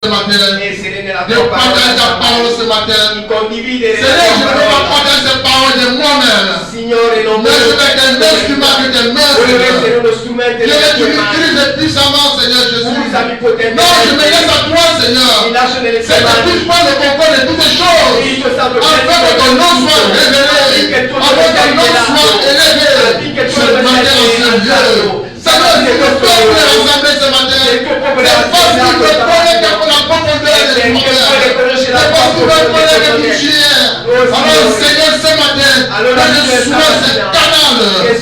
ce matin. essere nella De tua partager ta parole ce di matin. condividere Seigneur, la je ne tua veux pas parola. partager cette parole de moi-même. Signore, non Mais je veux être un instrument que tes mains, voglio essere Seigneur. uno strumento Je delle veux que tu tue mani. m'utilises puissamment, Seigneur Jésus. Usami Non, potentemente. je me laisse à toi, Seigneur. Mi lascio nelle tue C'est que mani. tu prends le concours de toutes les choses. Spirito Santo, Afin que ton nom soit révélé. affinché il tuo Afin que ton nom nome soit élevé. affinché il Ce tuo nome matin en sia ce lieu. alzato. Seigneur, si le peuple est rassemblé ce matin, c'est parce qu'il veut connaître la profondeur de ton cœur. C'est parce qu'il veut connaître qui tu es. Alors, Seigneur, ce matin, que je sois ce canal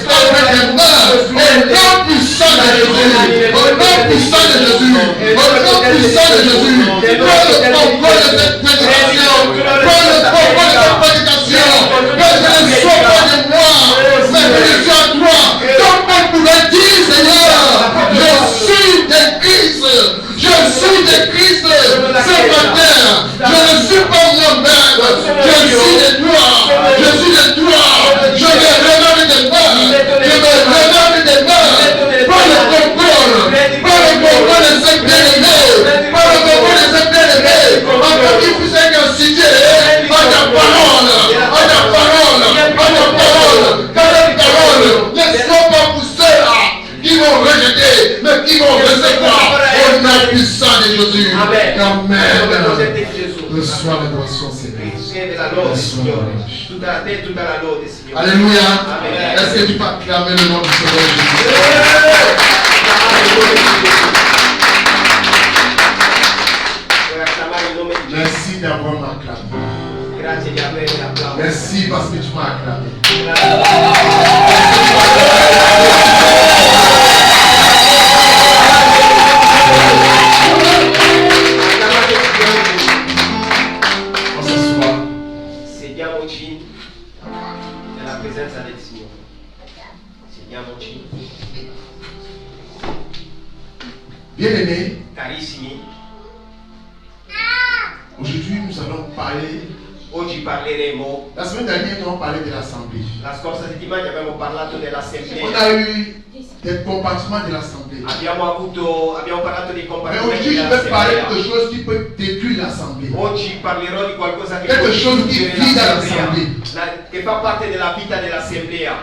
entre tes mains, au nom puissant de Jésus. Au nom puissant de Jésus. Au nom puissant de Jésus. Prends le contrôle de cette prédication. Prends le contrôle de cette prédication. Que je ne sois pas de moi, mais que je sois toi. Comme on pouvait dire, Seigneur, je suis de Christ. Je suis de Christ ce matin. Je ne suis pas moi-même. Je suis de toi. Je suis de toi. Je me révèle des mains. Je me révèle des mains. Prends le contrôle. Prends le contrôle de cette bien-aimée. Prends le contrôle de cette bien-aimée. Afin qu'il puisse être incité à ta parole. À ta parole. À ta parole. Car la parole ne sont pas pour ceux-là qui vont rejeter, mais qui vont recevoir au nom puissant de Jésus. Amen. Amen. Reçois l'adoration, Seigneur. Riceve la lode, Signore. Tutta a te, tutta la lode, Signore. Alléluia. Amen. Est-ce que tu peux acclamer le nom du Seigneur Jésus? Puoi acclamare il nome di Gesù. Merci d'avoir m'acclamé. Grazie di avere l'applauso. Merci parce que tu m'as acclamé. On s'assoit. Sediamoci nella presenza del Signore. Sediamoci. Bien-aimés, Carissimi, aujourd'hui nous allons parler. oggi parleremo. La semaine dernière, nous avons parlé de l'Assemblée. La scorsa settimana abbiamo parlato On dell'assemblea. a eu des compartiments de l'Assemblée. Abbiamo parlato dei Mais compartimenti aujourd'hui, je vais parler de dell'assemblea. quelque chose qui peut détruire l'Assemblée. Oggi parlerò di qualcosa che Quelque può chose qui distruggere vit dans l'assemblea, l'assemblée. che fa parte della vita dell'assemblea.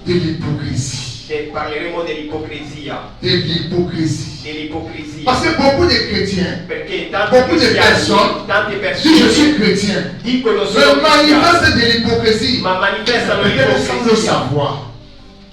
De l'hypocrisie. Parleremo dell'ipocrisia. De l'hypocrisie. Dell'ipocrisia. Parce que beaucoup de chrétiens, Perché tanti beaucoup de cristiani, personnes, tante si je suis persone chrétien, dicono me solo cristiani, manifestent de l'hypocrisie. ma manifestano Peut-être sans le l'ipocrisia. savoir.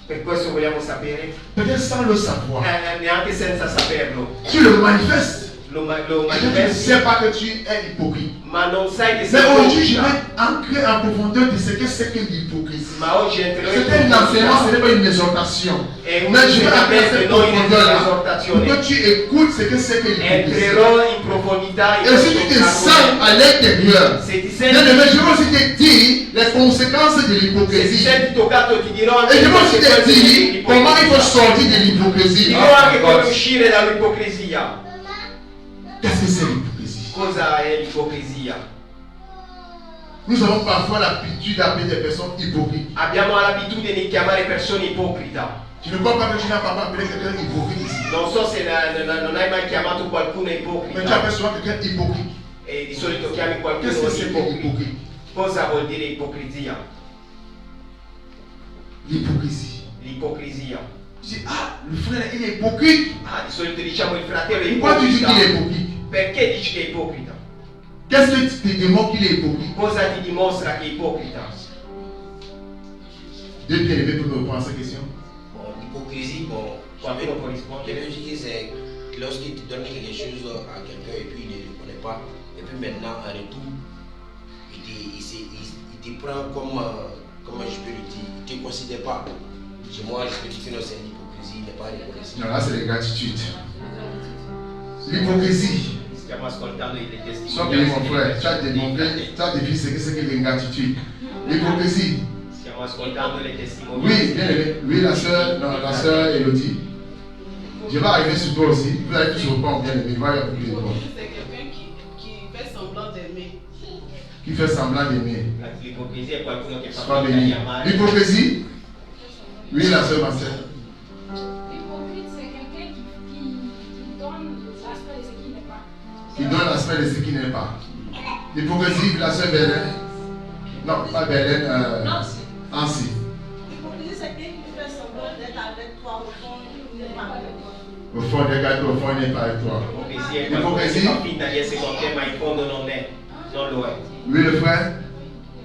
Per questo vogliamo sapere, Peut-être sans le savoir. neanche senza saperlo. Tu le manifestes. Lo Tu ne manifesti, sais pas que tu es hypocrite. ma non sai che Mais sei aujourd'hui, je ipocrita. vais entrer en profondeur de ce que c'est que l'hypocrisie. Ma oggi entrerò in C'était un enseignement, ce n'est profondità. pas une exhortation. È un Mais je vais entrer dans insegnamento e cette non in profondeur-là. Pour esortazione. que tu écoutes ce que c'est que l'hypocrisie. Entrerò in profondità in Et si tu te questo sens argomento. à l'intérieur, Se ti bien senti, aimé, je vais aussi te dire les conséquences de se ti l'hypocrisie. senti toccato ti dirò anche Et je vais aussi te conseguenze dire comment il faut dell'ipocrisia. sortir de l'hypocrisie. Dirò anche come uscire dall'ipocrisia. Qu'est-ce que c'est l'hypocrisie? Cosa è l'ipocrisia? Nous avons parfois l'habitude d'appeler des personnes hypocrites. Abbiamo l'abitudine di chiamare persone ipocrita. Tu ne crois pas que tu n'as pas appelé quelqu'un hypocrite ici. Non so se non hai mai chiamato qualcuno Mais tu ipocrita. appelles souvent quelqu'un hypocrite. E di solito chiami qualcuno Qu'est-ce que c'est que ipocrita. l'hypocrite? Cosa vuol dire ipocrisia? L'hypocrisie. L'ipocrisia. Tu dis, ah, le frère, il est hypocrite. Ah, di solito diciamo il fratello è Pourquoi tu dis qu'il est ipocrita. hypocrite? Perché dici che è ipocrita? Qu'est-ce que tu te démontres qu'il est hypocrite? Cosa ti dimostra che è ipocrita? Deux bien-aimés pour me répondre à cette question. Bon, l'hypocrisie, bon, Qualcuno può je rispondere? vais dire que c'est lorsqu'il te donne quelque chose à quelqu'un et puis il ne le connaît pas, et puis maintenant en retour, il te prend comme, comment je peux le dire, il ne te considère pas. Chez moi, je peux dire que non, c'est une hypocrisie, il n'est pas l'hypocrisie. Non, là, c'est l'ingratitude. L'hypocrisie. Stiamo ascoltando le Sois bien mon testimonianze frère, tu as dei démontré, fratelli. tu as défini ce que c'est que l'ingratitude. L'hypocrisie. Stiamo ascoltando le Oui, testimonianze. bien aimé. Oui, la sœur Elodie. Je vais arriver sur toi aussi. Vous allez tous répondre, bien aimé. Va y avoir plus de toi. C'est quelqu'un qui fait semblant d'aimer. Qui fait semblant d'aimer. L'ipocrisia è qualcuno che fa Sois finta béni. di amare. L'hypocrisie. Oui, la sœur Marcel. L'hypocrite, c'est quelqu'un qui donne l'aspect de ce qu'il n'est pas. transmet de ce qui n'est pas. L'hypocrisie, la sœur Bélène. Non, pas Bélène. Ansi. L'hypocrisie, c'est quelqu'un qui fait semblant d'être avec toi au fond, il n'est pas avec toi. Au fond des gâteaux, au fond, il n'est pas avec toi. L'ipocrisie è finta di essere con te, ma in fondo non lo è. Oui, le frère.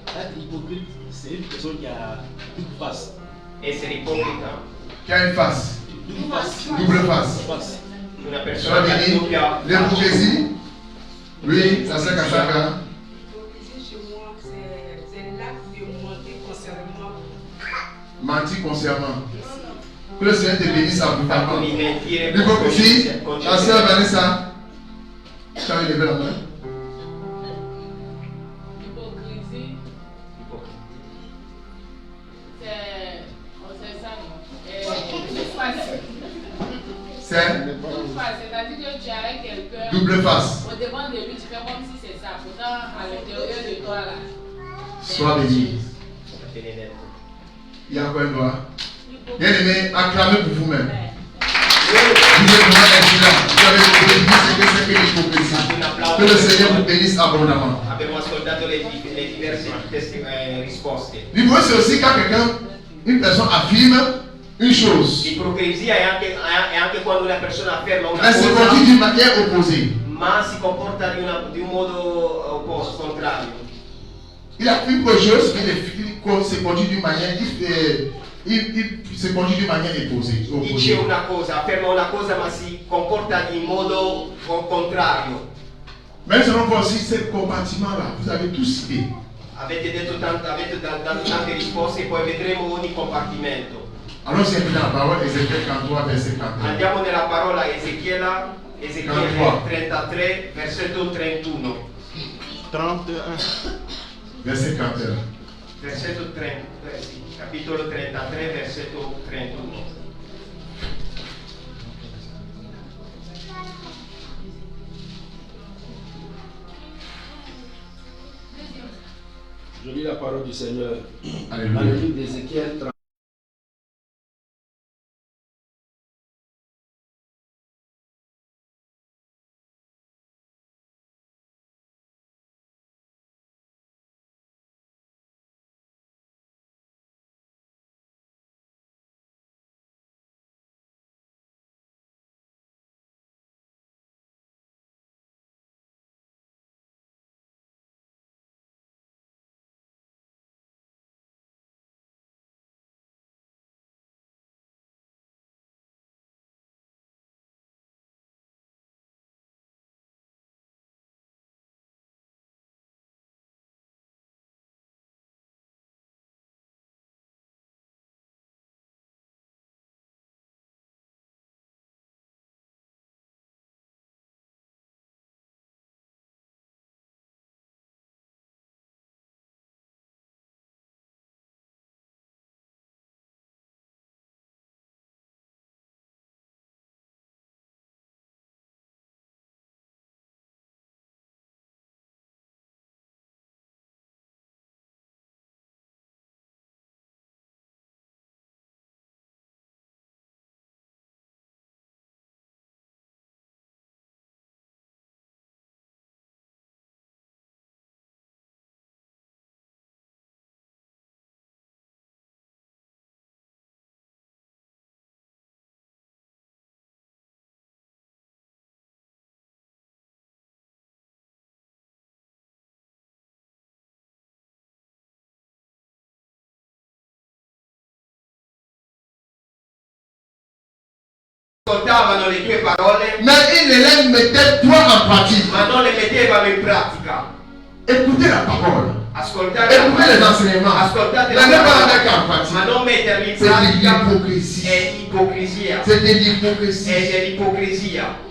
Être hypocrite, c'est une personne qui a une face. Essere ipocrita, Qui a une face. Une face. Double face. Face. una Ça persona veut che ha dire doppia l'hypocrisie. Oui, ça c'est Kasaka. L'hypocrisie chez moi, c'est l'acte de mentir concernant. Mentir consciemment. Que le Seigneur te bénisse abondamment. fatto di mentire L'hypocrisie, con la sœur Vanessa. Tu as levé la main. L'hypocrisie, c'est ça, non? Une face. C'est Une face, c'est-à-dire que tu es avec quelqu'un. double face. On demande de lui, tu fais comme si c'est ça. Pourtant, à l'intérieur de toi, là. Sois béni. Il y a quoi un doigt? Bien aimé, acclamez pour vous-même. Vous êtes vraiment excellent. Vous avez compris ce que c'est que l'hypocrisie. Que le Seigneur vous bénisse abondamment. Abbiamo ascoltato le diverse risposte. L'hypocrisie, c'est aussi quand quelqu'un, une personne affirme une chose, L'ipocrisia è anche quando una persona afferma una mais se cosa, conduit d'une manière opposée. ma si comporta di un modo opposto, contrario. Il affirme quelque chose, il se conduit d'une manière, il se conduit d'une manière opposée. Dice una cosa, afferma una cosa, ma si comporta in modo contrario. Mais nous allons voir aussi ce compartiment-là. Vous avez tous cité. Avete dato tante risposte e poi vedremo ogni compartimento. Alors c'est dans la parole Ézéchiel 33, verset 41. Andiamo nella parola Ezechiele 33, versetto 31. 31. Verset 41. Versetto 30, sì, capitolo 33, versetto 31. Je lis la parole du Seigneur. Alléluia. Dans le livre d'Ézéchiel 30. Ascoltavano le tue parole, Mais il ne les mettait point en pratique. ma non le mettevano in pratica. Écoutez la parole. Ascoltate la Écoutez les parola, enseignements. ascoltate La la ne pas la parola, mettre en pratique. ma non metterli in C'est de pratica l'hypocrisie. è ipocrisia. C'est de l'hypocrisie. È dell'ipocrisia.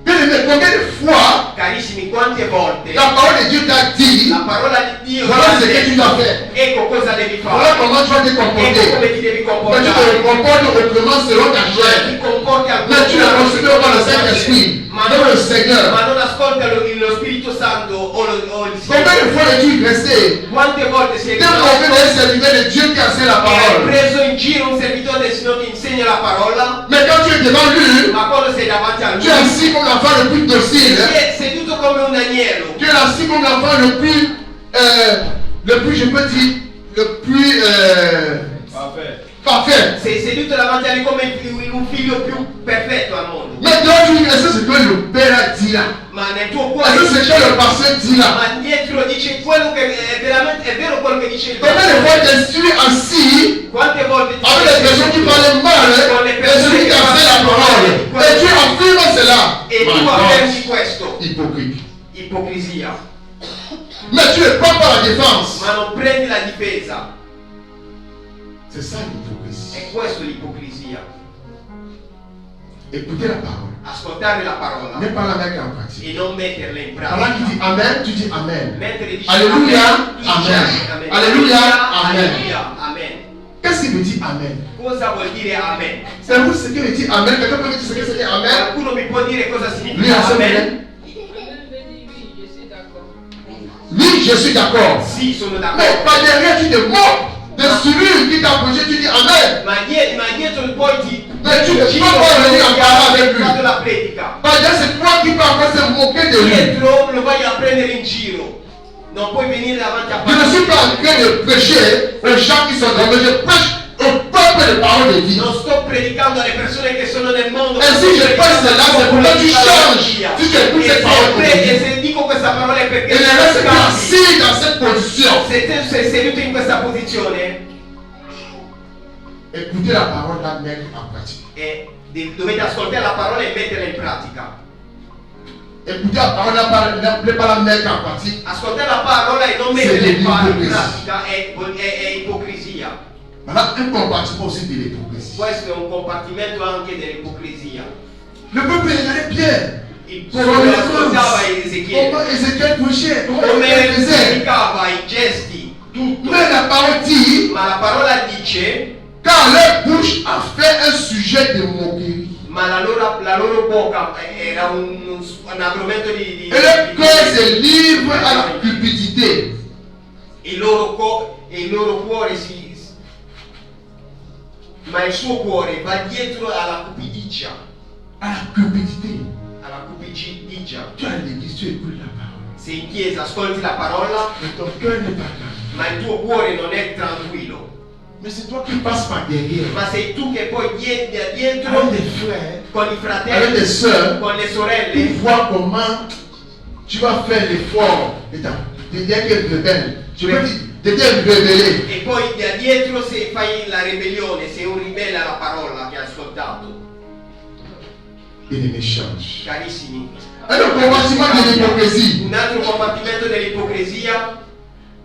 Bien aimé, combien de fois Carissimi, quante volte la parole de Dieu t'a dit, la parola di Dio voilà ce ti ha que tu detto, dois faire. ecco cosa devi Voilà fare, comment tu vas te ecco comporter. come ti devi Mais tu te comportare. comportes autrement selon ta Ma ti chair. comporti al Mais tu ne considères pas le Saint-Esprit, ma comme le Seigneur. non ascolta lo Spirito Santo o il Combien de fois es-tu resté Quante volte sei démontré d'un serviteur de Dieu qui enseigne la e hai parole? preso in giro un servitore del Signore che insegna la parola, Mais quand tu es devant lui, ma quando sei davanti a lui tu enseignes assis comme l'enfant le plus docile. È seduto come un agnello. Tu es assis comme l'enfant le plus, je peux dire, le plus parfait. Sei seduto davanti a lui come un figlio più perfetto al mondo. Mais toi, tu dis, est-ce que c'est que le Père a dit là? Ma nel tuo Est-ce cuore que c'est que le pasteur dit là? ma dietro dice quello che è veramente, è vero quello che dice il Combien de fois pastore? tu es assis Quante volte ti avec les personnes qui parlent mal, et celui qui a fait la parole, et tu affirmes cela? e tu My affermi God. questo? Hypocrite. Ipocrisia. Mais tu ne prends pas la défense. Ma non prendi la difesa. C'est ça l'hypocrisie. È questo l'ipocrisia. Écoutez la parole. Ascoltare la parola Ne pas la mettre en pratique. e non metterla in Pendant qu'il dit pratica. Amen, tu dis Amen. Mentre dici Alléluia, tu dici amen. Alléluia, amen. Alleluia, amen. Qu'est-ce qu'il veut dire Amen? Cosa vuol dire amen? C'est vous ce qui veut dire Amen. Quelqu'un peut me dire ce que c'est Amen? Qualcuno mi può dire cosa Lui, significa ensemble, amen? oui, je suis d'accord. Sì, sono Mais d'accordo. pas derrière, tu te moques de celui qui t'a approché, tu dis Amen. Ma dietro poi ti Mais tu ne peux pas venir en parler avec lui. fatto la predica. Pas derrière, c'est toi qui peux encore se moquer de lui. Dietro lo vai a prendere in giro. Non puoi venire davanti a Je ne suis pas en train de prêcher aux gens qui sont dans le monde. Je prêche au peuple de parole de Dieu. Non sto predicando alle persone che sono nel mondo. Et si je passe là, c'est pour que tu changes. Si tu écoutes cette parole de E Dieu. se dico questa parola è perché Et le reste qui est assis dans cette position. se te sei seduto in questa posizione Écoutez la parole, la mettre en pratique. dovete ascoltare la parola e metterla in pratica. Écoutez la parole, ne pas la mettre en pratique. Ascoltare la parola e non metterla in pratica è ipocrisia. Voilà un compartiment aussi de l'hypocrisie. Questo è un compartimento anche dell'ipocrisia. Le peuple regardait bien. Il popolo ascoltava Ezechiele, Comment Ézéchiel prêchait, comment come il faisait. predicava i gesti, tutto. Mais la parole dit, Ma la parola dice, car leur bouche a fait un sujet de moquerie. ma la loro bocca era un argomento di Et leur cœur se livre à la cupidité. il loro cuore ma il suo cuore va dietro alla cupidigia. À la cupidité. Alla cupidigia. Tu as l'église, tu écoutes la parole. Sei in chiesa, ascolti la parola, Mais ton cœur n'est pas là. ma il tuo cuore non è tranquillo. Mais c'est toi qui passes par derrière. Ma sei tu che poi dietro Avec des frères, con i avec fratelli, des sœurs, con le pour sorelle, voir comment tu vas faire l'effort de d'être rebelle. Je veux dire, de t'être révélé. e poi da dietro se fai la ribellione, sei un ribelle alla parola che hai ascoltato. Il échange. Carissimi, Et le compartiment de l'hypocrisie. un altro compartimento dell'ipocrisia,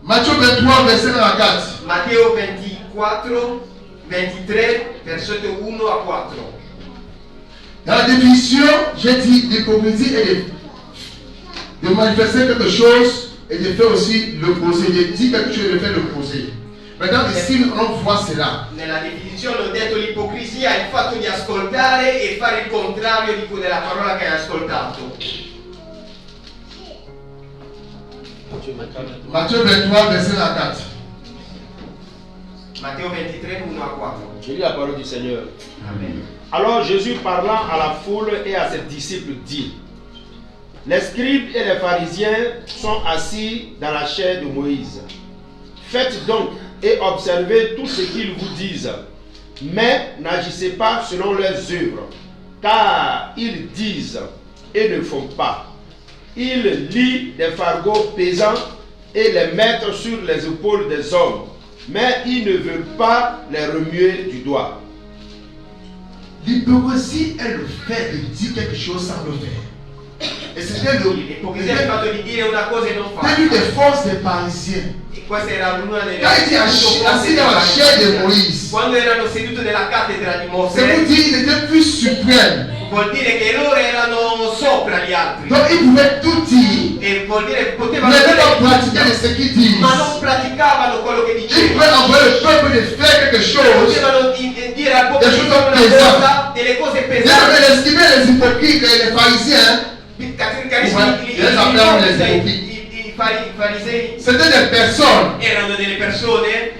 Matthieu 23, verset 4. Matteo 24, 23, versetto 1 a 4. Dans la définition, j'ai dit l'hypocrisie est de manifester quelque chose et de faire aussi l'opposé. De dire quelque chose et de faire l'opposé. Maintenant, ici, on voit cela. Nella definizione ho detto l'ipocrisia è il fatto di ascoltare e fare il contrario della parola che hai ascoltato. Matthieu 23, verset 4. Matteo 23, 1 a 4. Je lis la parole du Seigneur. Amen. Alors Jésus, parlant à la foule et à ses disciples, dit: Les scribes et les pharisiens sont assis dans la chair de Moïse. Faites donc et observez tout ce qu'ils vous disent, mais n'agissez pas selon leurs œuvres, car ils disent et ne font pas. Ils lient des fardeaux pesants et les mettent sur les épaules des hommes, mais ils ne veulent pas les remuer du doigt. L'hypocrisie est le fait de dire quelque chose sans le faire. Et c'était L'ipocrisia è il fatto di dire una cosa e non c'est l'une farla. des forces des parisiens. E questa era una delle Quand il dit assis dans la chair de Moïse, quando erano seduti nella cattedra di c'est pour Mosè, dire qu'il était plus suprême. vuol dire che loro erano sopra gli altri. Donc il pouvait tout dire, E vuol dire che mais potevano ne pas dire, pratiquer de ce qu'ils disent. ma non praticavano quello che Il dicevano. pouvait envoyer le peuple de faire quelque chose. Potevano dire al popolo Des di choses fare una pesanti. cosa, delle cose Il y avait pesanti. les scribes, les hypocrites et les pharisiens. I farisei C'était des personnes erano delle persone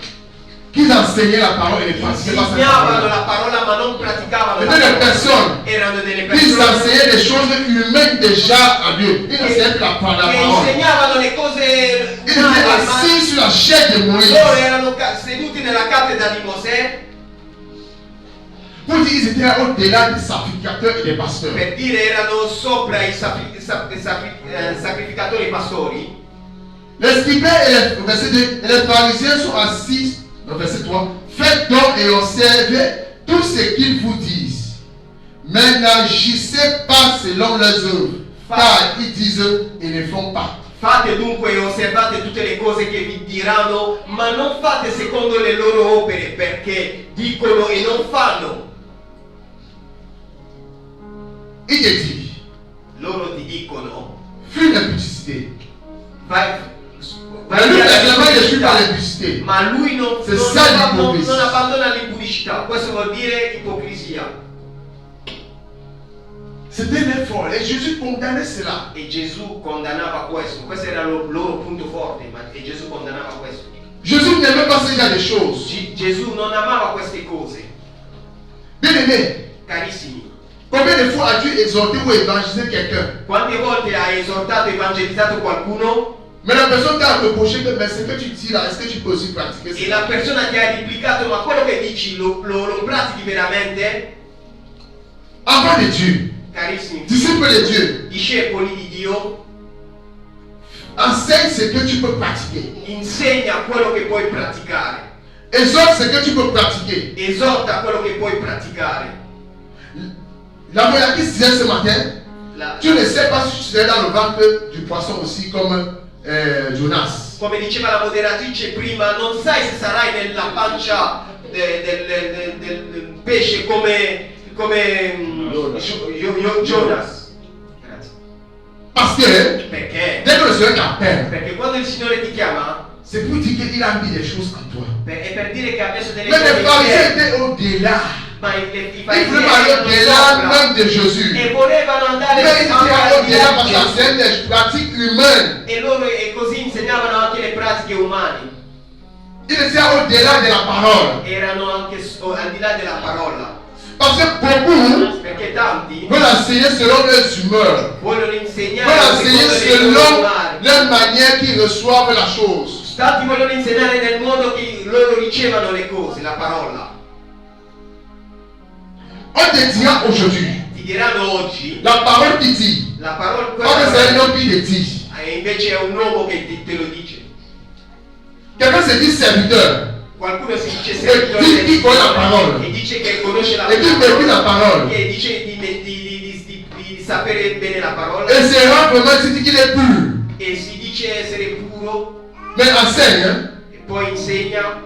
qu'ils enseignaient la parole et les pratiquaient pas cette insegnavano parole. la parola ma non praticavano la C'était des parola. personnes Erano delle qui persone enseignaient des choses humaines déjà à Dieu. Ils n'enseignaient pas la che parole. insegnavano le cose Ils umane, étaient ma assis sur la chaise de Moïse. loro erano seduti nella cattedra di Mosè, Pour dire qu'ils étaient au-delà des sacrificateurs et des pasteurs. per dire erano sopra i sacrificatori pastori. Les scribes et verset 2, et les pharisiens sont assis, dans verset 3, faites donc et observez tout ce qu'ils vous disent, mais n'agissez pas selon leurs œuvres, car ils disent et ne font pas. Fate dunque e osservate tutte le cose che vi diranno, ma non fate secondo le loro opere, perché dicono e non fanno. Il te dit, Loro ti dicono, fuis l'impudicité. vai Mais lui, réellement, il fuit par all'impudicità. l'impudicité. Ma lui non Se sa l'ipocrisia. non abbandona l'impudicità, questo vuol dire ipocrisia. C'était un effort. Et Jésus condamnait cela. E Gesù condannava questo era il loro punto forte, e Gesù condannava questo. Jésus n'aimait pas ce genre de choses. Gesù non amava queste cose. Bien aimé, Carissimi, combien de fois as-tu exhorté ou évangélisé quelqu'un? quante volte hai esortato e evangelizzato qualcuno Mais la personne t'a reproché que mais ce que tu dis là, est-ce que tu peux aussi pratiquer e ça? la persona ti ha replicato ma quello che dici lo pratichi veramente? Enfant de Dieu, Carissimi, disciple de Dieu, discepoli di Dio, enseigne ce que tu peux pratiquer. insegna quello che puoi praticare, Exhorte ce que tu peux pratiquer. esorta quello che puoi praticare. La Moïse disait ce matin, La- tu ne sais pas si tu serais dans le ventre du poisson aussi comme Jonas. Come diceva la moderatrice prima, non sai se sarai nella pancia del pesce come Jonas. Grazie. Parce que Perché? dès que le Seigneur t'appelle, Perché quando il Signore ti chiama c'est pour dire qu'il a mis des choses en toi. è per dire che ha messo delle Mais les cose pharisiens in te, étaient au-delà. ma i Ils farisei voulaient aller erano au-delà sopra même de Jésus. e volevano andare Mais ils étaient anche al di au-delà là parce di que c'est Gesù. des pratiques humaines. E loro e così insegnavano anche le pratiche umane, Ils étaient au-delà de la parole. erano anche al di là della parola, Parce que beaucoup perché tanti veulent enseigner selon leurs humeurs. vogliono insegnare Veulent enseigner secondo le loro selon umane. leur manière qu'ils reçoivent la chose. Tanti vogliono insegnare nel modo che loro ricevano le cose, la parola. On te dira aujourd'hui, Ti diranno oggi, la parole qui dit, la parola parce que c'est un homme qui te dit. e invece è un uomo che te lo dice. Quelqu'un se dit serviteur. Qualcuno si dice E chi con la parola? e dice che conosce la E chi per chi la parola? che dice di sapere bene la parola Et c'est vraiment dit qu'il est pur. e si dice essere puro Mais enseigne hein, e poi insegna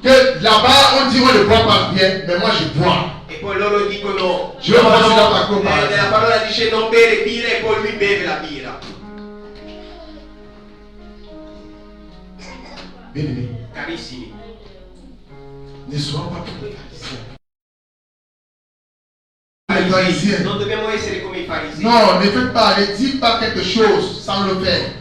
que là-bas on dit on ne boit pas bien, mais moi je bois. e poi loro dicono Je vais passer la parole par nella parola dice non bere birra e poi lui beve la birra. Bien aimé, Carissimi, ne soyons pas comme les pharisiens. Les pharisiens. non dobbiamo essere come i farisei. Non, ne faites pas, ne dites pas quelque chose sans le faire.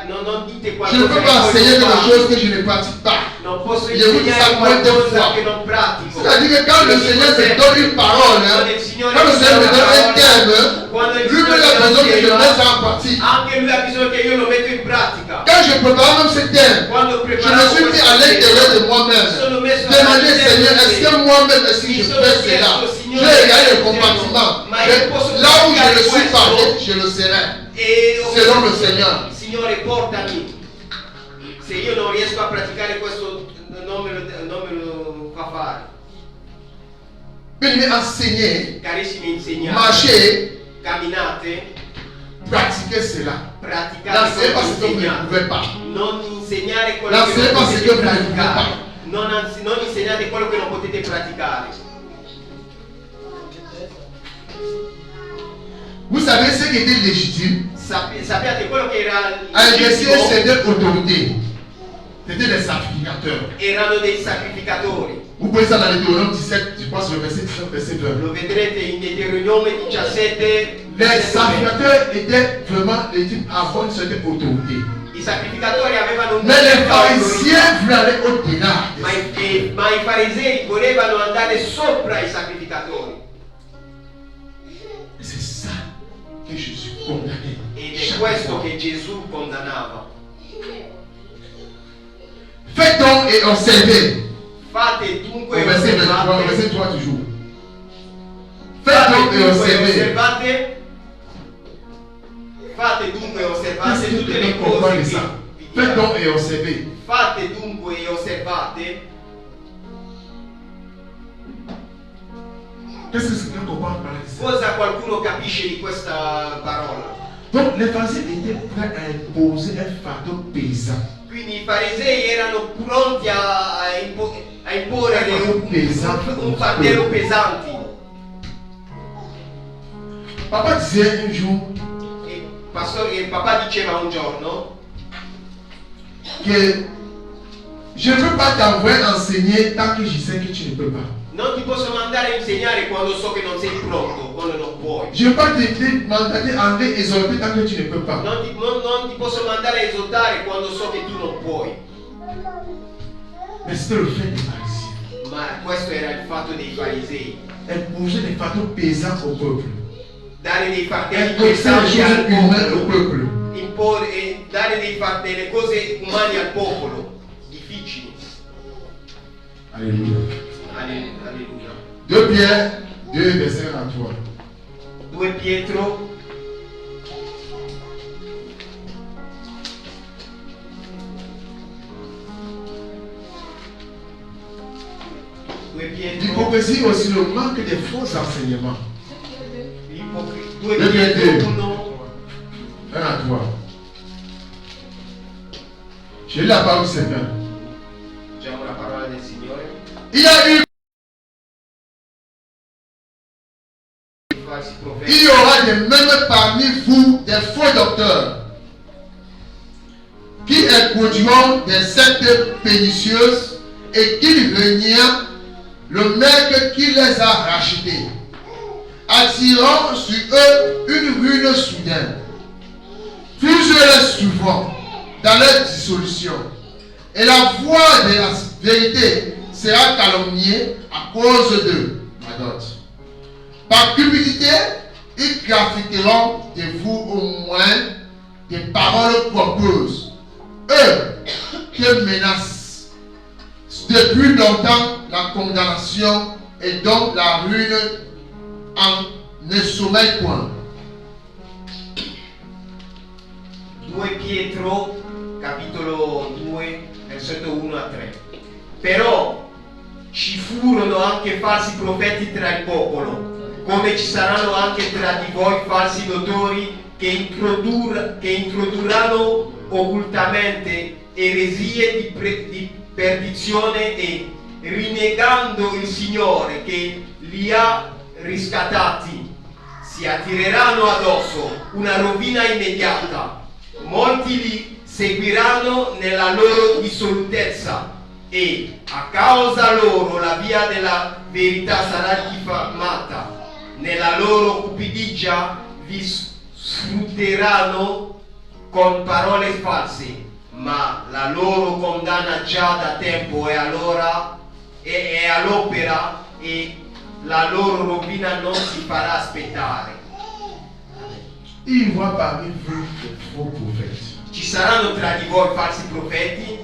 Non dite Je qualcosa ne peux che pas poi enseigner non quelque fate. chose que je ne pratique pas. Non posso Je vous dis ça insegnare moins de qualcosa fois. che non pratico. C'est-à-dire que quand le Seigneur me donne une parole, hein, Quando il Signore quand le Seigneur me mi donne un dà thème, una hein, parola, quando il lui Signore il a mi besoin que je dà mette ça una en pratique. anche lui ha bisogno che io lo metto in pratica. Quand je prépare même ce thème, Quando je preparo me suis mis à l'intérieur de moi-même. sono messo Demander all'interno Seigneur, di est-ce me. que moi-même, si Mi je sono fais chiesto, cela, Signore, j'ai égalé le se compartiment. ma io posso Là où je ne praticare suis pas, questo? je le serai. E Selon le Seigneur. Signore, portami. Se io non riesco a praticare questo, non me lo fa fare. Venez enseigner, Carissimi insegnanti, marcher, camminate, pratiquer cela. praticate L'enseignez parce quello que che vous ne insegnate. pouvez pas. Non insegnare quello L'enseignez che non parce que potete vous ne pouvez praticare. pas. Non insegnate quello che non potete praticare. Vous savez ce qui était légitime Sappiate quello che era à exercer legittimo cette autorité. C'était les sacrificateurs. erano dei sacrificatori. Vous pouvez ça dans le Deutéronome 17, je pense le verset 19, verset 20. Lo vedrete in Deuteronome 17. Les sacrificateurs étaient vraiment légitimes à avoir une certaine autorité. I I sacrificatori avevano un Mais les distretto autorità. pharisiens voulaient aller au-delà. Ma i farisei volevano andare sopra i sacrificatori. C'est ça que Jésus condamnait. Ed è questo che Gesù condannava. Faites donc et observez. Fate dunque Au e verset 23, au osservate. verset 3 toujours. Faites Fate donc et dunque e observez. osservate. Fate dunque e Qu'est-ce osservate que tutte le tu comprends cose de che ça? vi Faites diranno. donc et observez. Fate dunque e osservate. Qu'est-ce que c'est qu'on comprend par ça? Cosa qualcuno capisce di questa parola? Donc les pharisiens étaient prêts à imposer un fardeau pesant. Quindi i farisei erano pronti a imporre un fardello pesante. Papa disait un jour Il papà diceva un giorno que je ne veux pas t'envoyer enseigner tant que je sais que tu ne peux pas. non ti posso mandare a insegnare quando so che non sei pronto, quando non puoi. Je ne veux pas te mandater à aller exhorter tant que tu ne peux pas. Non ti posso mandare a esortare quando so che tu non puoi. Mais c'était le fait des pharisiens. Ma questo era il fatto dei farisei. Imposer des fardeaux pesants au peuple. Dare dei fardelli Imposer des pesanti al choses humaines au popolo. peuple. Dare delle cose umane al popolo. Difficili. Alléluia. Alleluia. 2 Pierre 2, verset 1 à 3. 2 Pietro 2 Pietro L'hypocrisie aussi, le manque de faux enseignements. 2 Pietro 1. 1 à 3. Je lis la parole du Seigneur. Leggiamo la parola del Signore. Il y a eu, Falsi il profeti. y aura de même parmi vous des faux docteurs qui introduiront des sectes pernicieuses et qui renient le maître qui les a rachetés, attirant sur eux une ruine soudaine. Plusieurs les suivront dans leur dissolution, et la voix de la vérité sera calomniée à cause d'eux. Par cupidité, ils grafiteront de vous au moins des paroles pompeuses, eux qui menacent depuis longtemps la condamnation et dont la ruine en ne sommeille point. 2 Pietro, capitolo 2, versetto 1 a 3. Però ci furono anche falsi profeti tra il popolo, come ci saranno anche tra di voi falsi dottori che introdurranno occultamente eresie di perdizione e rinnegando il Signore che li ha riscattati, si attireranno addosso una rovina immediata. Molti li seguiranno nella loro dissolutezza e a causa loro la via della verità sarà diffamata. Nella loro cupidigia vi sfrutteranno con parole false, ma la loro condanna già da tempo è all'opera e la loro rovina non si farà aspettare. Il y aura parmi vous des faux prophètes, Ci saranno tra di voi falsi profeti,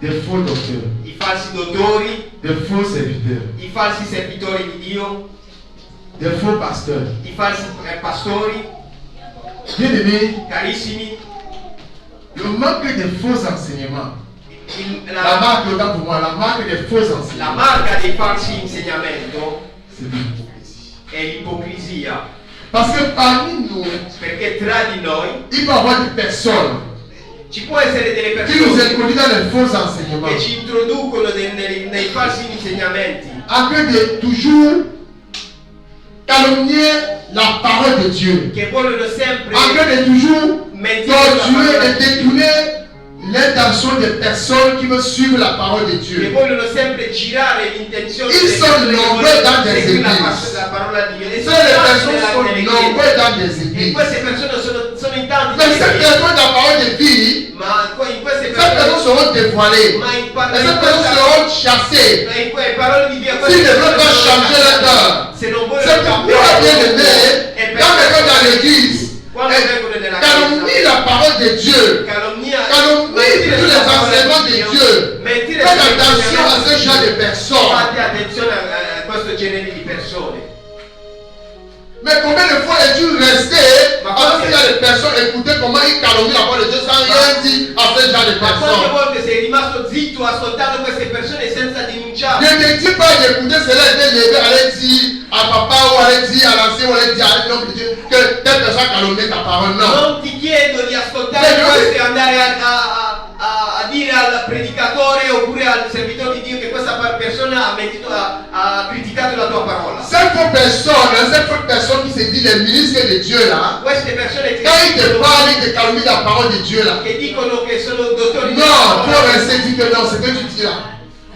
des faux docteurs, i falsi dottori, des faux serviteurs, i falsi servitori di Dio, des faux pasteurs. i falsi pastori. Bien-aimés, Carissimi, le manque de faux enseignements, la la marque, autant pour moi, la marque des faux enseignements, marca dei falsi insegnamento c'est l'hypocrisie. è l'ipocrisia, Parce que parmi nous, perché tra di noi il peut y avoir des personnes ci può essere delle qui nous persone introduisent dans les faux enseignements, che ci introducono nei falsi insegnamenti, afin de toujours calomnier la parole de Dieu, che vogliono sempre afin de toujours mentire sulla torturer parola et di Dio, détourner l'intention des personnes qui veulent suivre la parole de che Dieu. vogliono sempre girare l'intenzione Ils delle sont persone che nombreux vogliono dans des seguire églises. la parola di Dio. E Ces personnes nelle sont chiese. nombreuses dans des E églises. queste persone sono in tante Mais cette chiese. personne de la parole de vie, seront dévoilées. Ma in Et parole ces di personnes seront chassées. ma in quelle parole di Dio S'ils ne veulent pas changer leur cœur. se non vogliono C'est pourquoi, bien aimé, quand quelqu'un dans l'église quando vengono nella calomnie chiesa la parole de Dieu, calomnia calomnie tous les enseignements de Dieu, mentire faites attention à ce genre de personnes. fate attenzione a questo genere di persone. Mais combien de fois es-tu resté parce qu'il y a des personnes écoutez comment ils calomnient la parole de Dieu sans rien dire à ce genre de Ma quante personnes? volte sei rimasto zitto ascoltando queste persone senza denunciare? Ne te dis pas d'écouter cela et de lever, aller dire à papa ou aller dire à l'ancien ou aller dire à l'homme de Dieu que telle personne a calomnié ta parole. Non. Non ti chiedo di ascoltare questo e andare a dire al predicatore oppure al servitore di Dio che questa persona ha criticato la tua parola. Cette fausse personne qui se dit les ministres de Dieu là, Queste persone quand ils te parlent, ils te calomnient la parole de Dieu là. che dicono che sono dottori di Non, pour rester dit que non, c'est que tu dis là.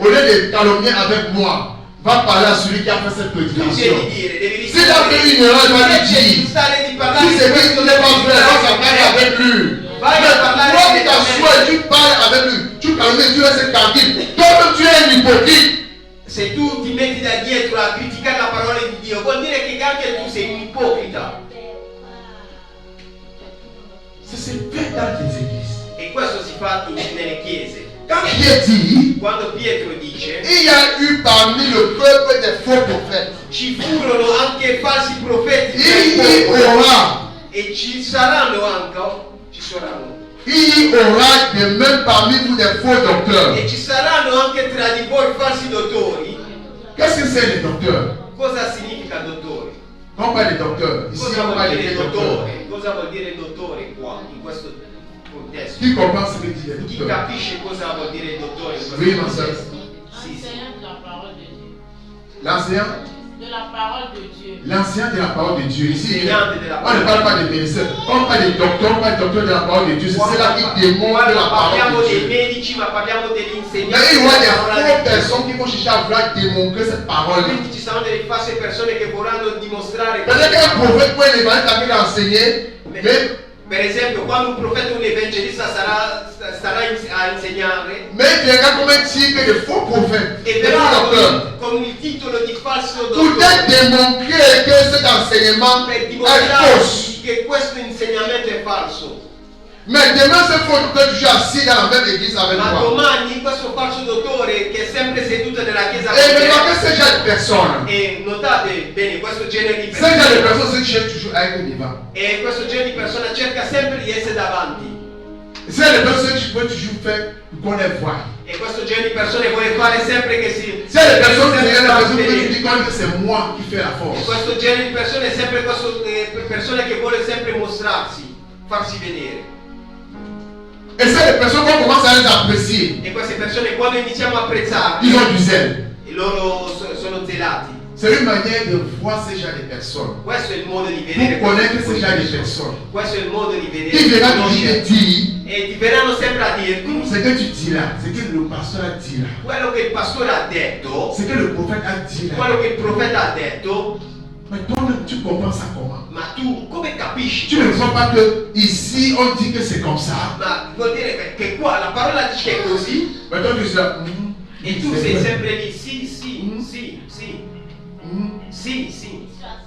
Au lieu de calomnier avec moi, va parler à celui qui a fait cette tu prédication. devi dire, devi S'il a fait une erreur, il va lui invece di dire. stare di parlare Si di c'est lui questo qui n'est pas vrai, va s'entendre avec lui. Vai Mais a parlare toi qui direttamente. t'assois et tu parles avec lui, tu calomnies, tu restes tranquille. Toi-même, tu es un hypocrite. Se tu ti metti da dietro a criticare la parola di Dio, vuol dire che anche tu sei un ipocrita. Ça se fait dans les églises. E questo si fa nelle chiese. Quand Pierre dit, Quando Pietro dice il y a eu parmi le peuple des faux prophètes. ci furono anche falsi profeti tra il Il y popolo, aura, e ci saranno anche il y aura de même parmi vous des faux docteurs. e ci saranno anche tra di voi falsi dottori. Qu'est-ce que c'est les docteurs? Cosa significa dottore? On parle des docteurs. Ici, Cosa on vuol parle dire des docteurs. dottore? Cosa vuol dire dottore qua, in questo contesto? Qui comprend ce que dit les Chi docteurs? capisce cosa vuol dire dottore in questo Oui, ma soeur. contesto? Sì, sì. Enseignant de la parole de Dieu. L'enseignant, De la parole de Dieu. l'enseignant de la parole de Dieu. Ici, Insegnante della on ne parle pas des médecins. On parle des docteurs, on parle des docteurs de la parole de Dieu. C'est cela qui démontre Quando la parliamo parole de dei Dieu. medici, ma parliamo degli Mais insegnanti il y a della parola des di fausses Dio. personnes qui vont chercher à vouloir démontrer cette parole. Quindi ci sono delle false persone che vorranno dimostrare Peut-être qu'un prophète peut les évangéliste a pu enseigner, mais per esempio quando un profeta o un evangelista starà a insegnare il viendra comme un type de faux prophète, e de verrà faux docteur. con il titolo di falso Pour te dottore démontrer que cet enseignement per est dimostrare faux. che questo insegnamento è falso. Mais demain, ce faux docteur, tu es assis dans la même église avec Ma toi. domani questo falso dottore che è sempre seduto nella chiesa Et con remarquez te, ce genre de personnes. e notate bene questo genere di Ce genre de persone personnes, c'est que cherchent toujours à être vivant. e questo genere di persona cerca sempre di essere davanti. Ce genre de personnes, tu peux toujours faire qu'on les voit. E questo genere di persone vuole fare sempre che si Ce genre de personnes, c'est sempre des far personnes que tu vedere. dis quand c'est moi qui fais la E force. questo genere di persone è sempre questo persone che vuole sempre mostrarsi, farsi vedere. Et ce genre de personnes, quand on commence à les apprécier, E queste persone quando iniziamo a apprezzarli, ils ont du zèle. loro sono zelati. C'est une manière de voir ce genre de personnes. Questo è il modo di vedere Pour connaître ce queste genre de persone. personnes. Questo è il modo di vedere, Il di verra toujours conoscere. te dire, E ti verranno sempre a dire ce que tu dis là, ce que le pasteur a dit là, quello che il pastore ha detto, ce que le prophète a dit là. quello che il profeta ha detto, Mais toi-même, tu comprends ça comment? ma tu come capisci? Tu ne vois pas que ici on dit que c'est comme ça. Ma vuol dire che qua la parola dice che è così Mais toi tu dis là, e tu c'est sei vrai. sempre lì, sì, sì.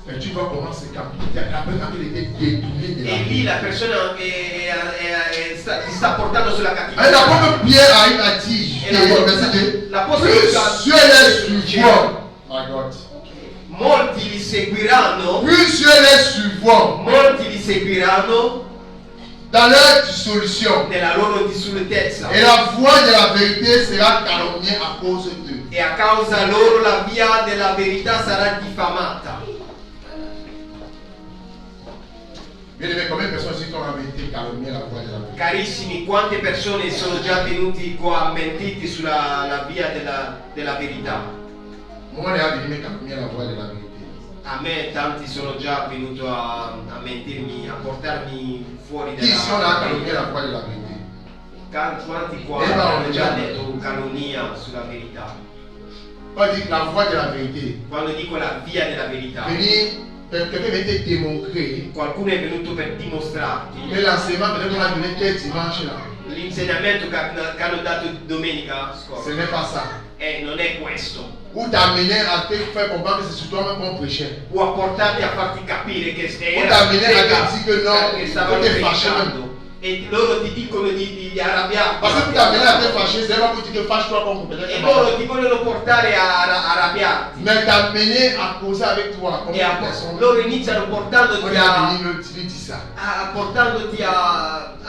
Mais tu vois comment c'est capté. Après quand il était détourné de la E lì vie. la persona si sta portando sulla Et cattività. l'apôtre Pierre a dit, Et l'apôtre- verset 2, l'apôstolo plus Pierre- ceux les suivront. My God. Molti li seguiranno, Plus ceux les suivront molti li seguiranno dans leur dissolution. nella loro dissolutezza Et la voix de la vérité sera calomniée à cause d'eux. e a causa loro la via della verità sarà diffamata. Bien aimé, combien de personnes ici qui ont été calomniées à la voix de la vérité? Carissimi, quante persone sono già venuti qua a mentiti sulla la via della verità? Moi, on est venu me calomnier à la voix de la vérité. A me tanti sono già venuti a mentirmi, a portarmi fuori Qui ici on a dalla calomnié verità. la voix de la vérité? Quanti qua Eh, ma hanno non già già. detto calunnia sulla verità? On dit la voix de la vérité. Quando dico la via della verità, Quelqu'un vient te démontrer qualcuno è venuto per dimostrarti que l'enseignement peut-être qu'on a donné tel dimanche là. l'insegnamento che hanno dato domenica Ce scorsa. n'est pas ça. Non è questo. Ou t'amener à te faire comprendre que c'est sur toi-même qu'on prêchait. Può portarti a farti capire che O t'amener à te dire que non, che stavano tu t'es fâché même. predicando. E loro ti dicono di arrabbiarti. Parce que pour t'amener à te fâcher, c'est pas pour dire que fâche-toi comme peut-être. E loro ti vogliono portare a arrabbiarti. Mais t'amener à causer avec toi comme E une personne. loro iniziano portandoti On est venu me dire ça. a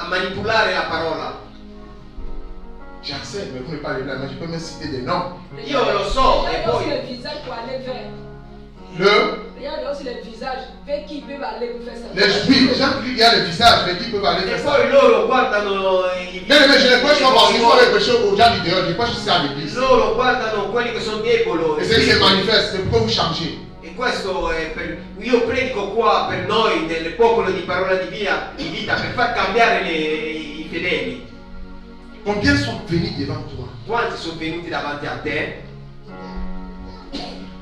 manipolare la parola. J'accepte, mais vous ne parlez pas, mais je peux me citer des noms. Io lo so, e Regarde aussi poi le visage pour aller vers. Regarde aussi le visage vers qui ils peuvent aller pour faire ça. les juifs, les gens qui regardent le visage, mais qui peuvent aller e faire ça. poi loro guardano i Bien aimé, je ne prêche pas parce qu'il faut aller prêcher aux gens du dehors, je prêche aussi à l'église. loro guardano quelli che sono deboli. Et c'est ce qui se manifeste, c'est pourquoi vous changez. E questo è io predico qua per noi nel popolo di parola di vita per far cambiare i fedeli. Combien sont venus devant toi? Quanti sono venuti davanti a te?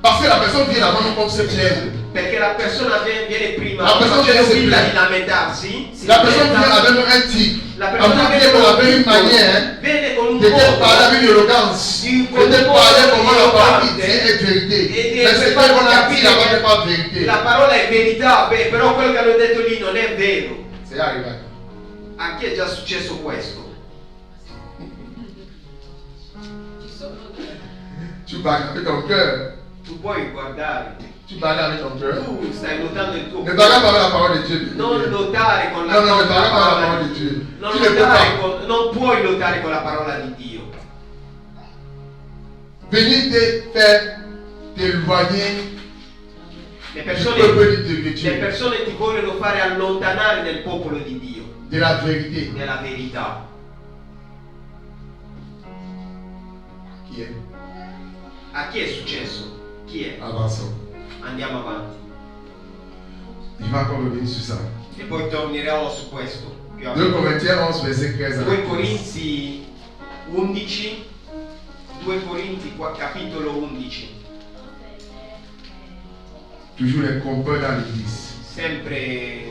Parce que la personne vient avant nous comme se plaindre. Perché la persona viene prima La persona facendo viene finta sempre. di lamentarsi. La personne vient avec un tic. La La persona personne vient avec une manière viene con un de te modo parler avec une éloquence. Sì, De te parler comment la parole qui dit est vérité. E Mais c'est per pas farti qu'on a dit capire là-bas che n'est pas vérité. la parola è verità, però quello che hanno detto lì non è vero. C'est arrivé. A chi è già successo questo? Tu parles avec ton cœur. Tu puoi guardare, Tu parles avec ton cœur. tu stai notando il tuo Ne parle pas avec la parole de Dieu. non lottare con la Non, non, ne parle pas avec la parola parole di de Dio. Dieu. Tu ne peux pas. Non puoi lottare con la parola di Dio. Venir te faire t'éloigner Le du persone, peuple de le Dieu, persone ti vogliono fare allontanare del popolo di Dio, de la vérité. della verità. Qui est? A chi è successo? Chi è? Avançons. Andiamo avanti. Il va encore revenir sur ça. E poi tornerò su questo. più 2 avanti. Corinthiens 11, verset 13 à 2 15. Corinzi 11, 2 Corinzi capitolo 11. Toujours les compères dans l'église. Sempre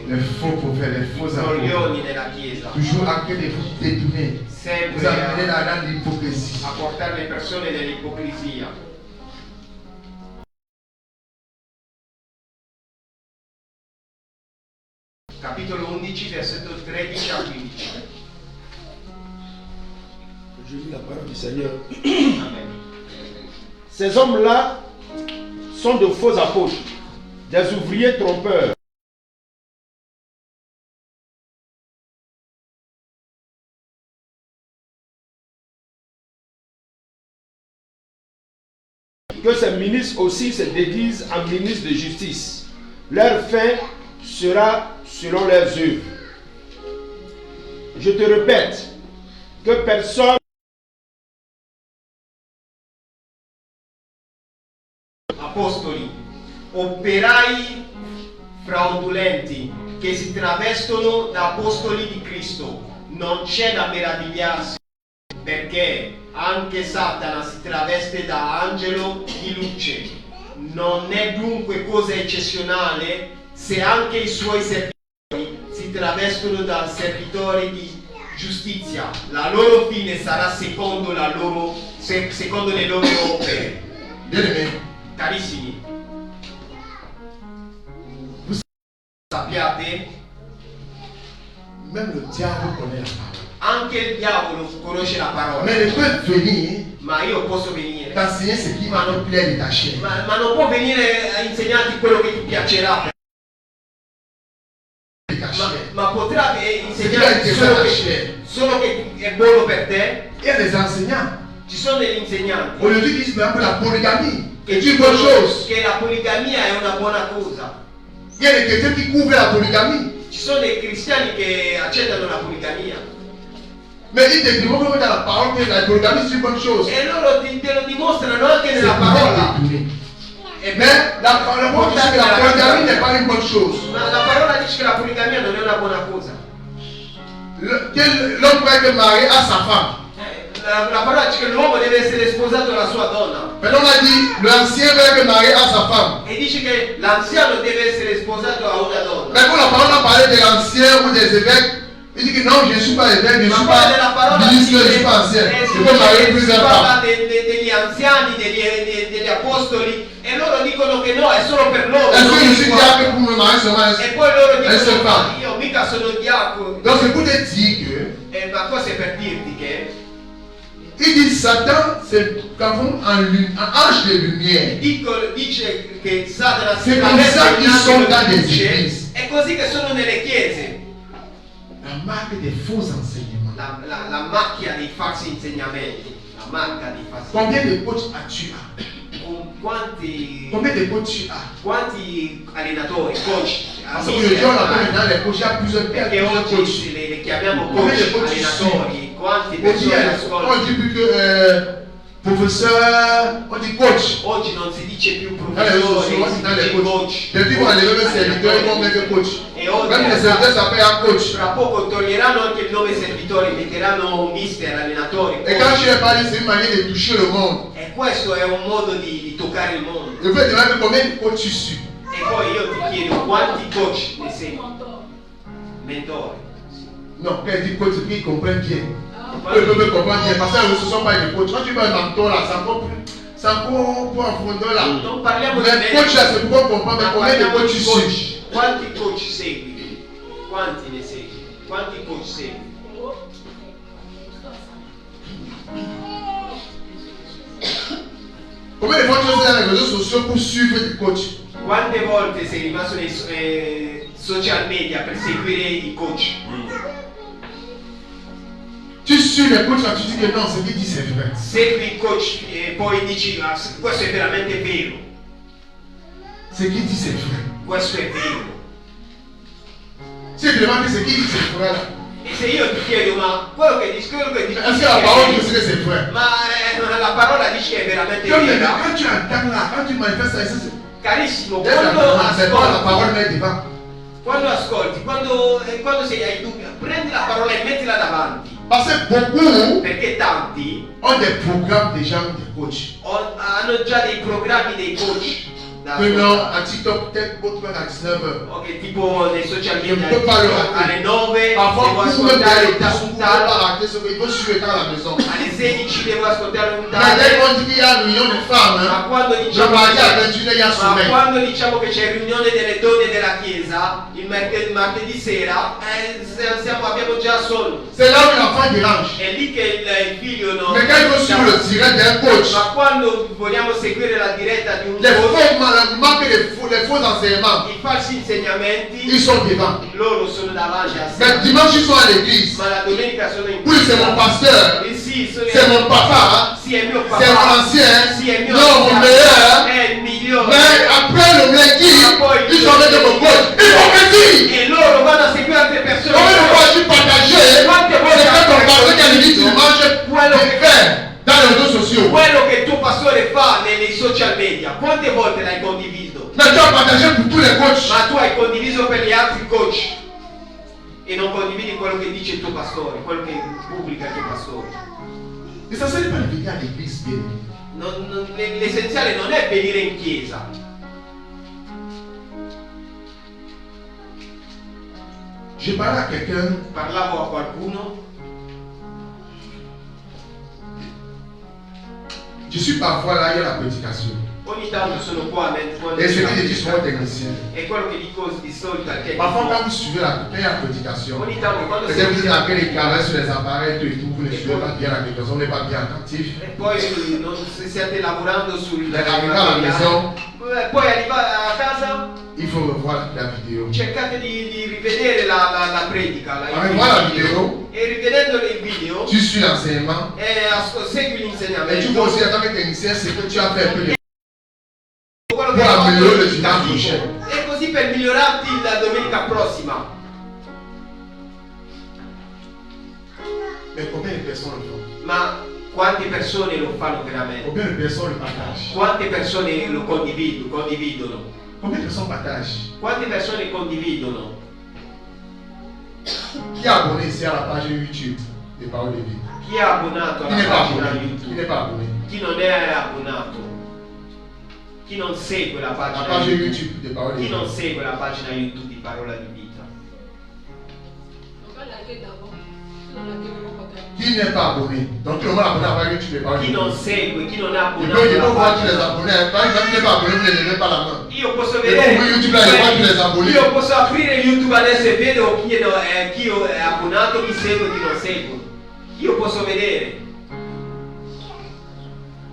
Les faux prophètes, les faux apôtres. coglioni nella chiesa. Toujours en train de vous détourner. Vous Sempre amenez a, dans l'hypocrisie. a portare le persone nell'ipocrisia. Capitolo 11, versetto 13 a 15. Je lis la parole du Seigneur. Amen. Ces hommes-là sont de faux apôtres, des ouvriers trompeurs. Que ces ministres aussi se déguisent en ministres de justice. Leur fin sera selon leurs œuvres. Je te répète que personne Apostoli, operai fraudolenti che si travestono da apostoli di Cristo. Non c'è da meravigliarsi, perché anche Satana si traveste da angelo di luce. Non è dunque cosa eccezionale se anche i suoi servitori si travestono da servitori di giustizia. La loro fine sarà secondo le loro opere. Bien-aimés, Carissimi, sappiate, même le diable connaît la parole. anche il diavolo conosce la parola, Mais il peut venir ma io posso venire, t'enseigner ce qui va te plaire de ta chair. ma non può venire a insegnarti quello che ti piacerà, De ta chair. ma potrà Ce qui va insegnarti intéresser ta chair. solo che è buono per te. Il y a des enseignants. Ci sono degli insegnanti Aujourd'hui, ils disent même que la polygamie che est une bonne dicono chose. che la poligamia è una buona cosa. Il y a des chrétiens qui couvrent la polygamie. Ci sono dei cristiani che accettano la poligamia Mais ils te diront que dans la parole que la polygamie c'est une bonne chose. e loro te lo dimostrano anche C'est nella pour parola. détourner. E Mais la parole dit que la polygamie n'est pas une bonne chose. Ma la parola dice che la poligamia non è una buona cosa. L'homme peut être marié à sa femme. La parola dice che l'uomo deve essere sposato alla sua donna. Mais on a dit l'ancien va être marié à sa femme. E dice che l'anziano deve essere sposato a una donna. Mais quand la parole a parlé de l'ancien ou des évêques, il dit que non, je ne suis pas évêque, je ne Ma suis poi nella pas parola ministre, je ne suis pas ancien. Je peux marier si plusieurs parla femmes. degli anziani, degli apostoli, e loro dicono che no, è solo per loro. Est-ce non que je suis per qua. diacre pour me marier seulement? E poi loro Elles se dicono, fanno. ma io mica sono diacono. Donc c'est pour te dire que Ma cosa è per dirti che il dit Satan, c'est comme un ange de lumière. dice che Satana si C'est comme traveste ça in qu'ils angelo sont di dans les luce. églises. È così che sono nelle chiese. La marque des faux enseignements. La macchia dei falsi insegnamenti. La marca dei falsi Combien de coachs as-tu? Quanti Quanti allenatori, coach, Parce qu'aujourd'hui, on appelle maintenant les coachs, il y a plusieurs perché coachs. oggi le chiamiamo Come coach, le coach allenatori, quanti Aujourd'hui, persone on ascoltano? dit plus que professeur, on dit coach. Oggi non si dice più Dans les réseaux professore, sociaux, on si dit dans les dice coachs. coach. Depuis qu'on a levé le serviteur, ils vont mettre coach. E oggi Même les serviteurs s'appellent un coach. tra poco toglieranno anche il nome servitori, metteranno mister, allenatori. Et quand je parle, c'est une manière de toucher le monde. E questo è un modo di toccare il mondo. Je peux te demander combien de coachs tu suis. E poi io ti chiedo quanti coach ne segui? Mentori. Non, quand il dit coach, c'est qu'ils comprennent bien. Eux peuvent comprendre bien. Parce que ce ne sont pas des coachs. Quand tu vas un mentor là, c'est encore plus. C'est encore plus en profondeur là. Non parliamo di Mais coach là, c'est pour comprendre. Mais combien de coachs tu suis? Quanti coach segui? Quanti ne segui? Quanti coach segui? Combien de fois tu es dans les réseaux sociaux pour suivre des coachs? Quante volte sei rimasto nei social media per seguire i coach? Tu suis les coachs là, tu dis que non, ce qu'il dit c'est vrai. Segui il coach e poi dici ah, questo è veramente vero. Ce qu'il dit c'est vrai. Questo è vero. Si tu demandes ce qu'il dit c'est vrai là. E se io ti chiedo ma quello che dici Est-ce que la parole te dit que c'est vrai? ma la parola dici è veramente Quand vera? tu entends là, quand tu manifestes ça, c'est Carissimo, c'est pas la parole mais devant. quando ascolti, quando sei ai dubbi, prendi la parola e mettila davanti. Parce que beaucoup Perché tanti ont des programmes déjà de coach. hanno già dei programmi dei coach da Prenons ascoltare. un TikTok peut-être beaucoup à 19h. Ok, tipo nei social Je ne media peux pas le rater. alle 9 Parfois, devo beaucoup même ascoltare d'aller un pas puntata, rater ce qu'il faut suivre à la maison. alle 16 devo ascoltare un Mais dès puntata. qu'on dit qu'il y a une réunion de femmes, Ma hein, quando je diciamo mardi à che 21h, il y a ma sommeil. quando diciamo che c'è riunione delle donne della chiesa il martedì sera abbiamo già sonno. C'est là où l'enfant dérange. È lì che il figlio non. Mais quand il faut suivre le direct d'un coach, Ma quando vogliamo seguire la diretta di un les coach, faux manquent les faux enseignements, i falsi insegnamenti ils sont devant. loro sono davanti a Mais sé. dimanche, ils sont à l'église. Ma la domenica sono in Oui, c'est mon pasteur, Eh sì, c'est mon papa, sì, è mio c'est mon papà. ancien, Sì, è mio non mon anziano. meilleur. È il migliore. Mais après le lundi, ils sont avec mon coach. Ils vont me dire. E loro vanno a seguire altre persone. Combien de fois tu partageais? Quante C'est volte quand ton pasteur qui a dit tu manges des pains dans les réseaux sociaux. quello che il tuo pastore fa nei social media, quante volte l'hai condiviso? Mais tu as partagé pour tous les coachs. Ma tu hai condiviso per gli altri coach e non condividi quello che dice il tuo pastore, quello che pubblica il tuo pastore. Et ça, ce n'est pas de venir à l'église, bien. L'essenziale non è venire in chiesa. Je parlais à quelqu'un, Parlavo a qualcuno, je suis parfois là, il y a la prédication. ogni tanto sono qua quando Et ce c'è que la je dis souvent aux predica. techniciens. E quello che dico di solito al Parfois, tecnico, quand vous suivez la prédication, ogni tanto quando peut-être vous si êtes en train de caresser sur les appareils et tout, vous ne suivez pas bien la prédication, vous n'êtes pas bien attentif. e poi se siete lavorando sul Arrivez à la maison, poi arrivate a casa il faut revoir la vidéo. cercate di rivedere la predica il Revoir la video. vidéo, E rivedendo il video tu suis l'enseignement. segui Et tu l'insegnamento. vois aussi en tant que technicien ce que tu as fait un peu de Quello pour che hai fatto améliorer le di dimanche cattivo. prochain. E così per migliorarti la domenica prossima. Mais combien de personnes le font? Ma quante persone lo fanno veramente? Combien de personnes le partagent? Quante persone lo condividono? Combien de personnes partagent? Quante persone condividono? Qui est abonné ici à la page YouTube des paroles de vie? Chi è abbonato Qui alla n'est pas pagina abonné? Qui YouTube? n'est pas abonné? Chi non è abbonato? Chi non segue la La pagina page YouTube? YouTube des paroles de Chi vie. non segue la pagina YouTube di Parola di Vita? Qui n'est pas abonné? Donc, tout le monde abonné à pas YouTube et pas Chi non YouTube. segue, chi non è Il abbonato faut alla voir tous les pagina. abonnés. Par exemple, qui n'est pas abonné, vous ne levez pas la main. Io posso E come YouTube là, vedere, io faccio les abonnés. io posso aprire YouTube adesso e vedo chi è abbonato, chi segue e chi non segue. Io posso vedere.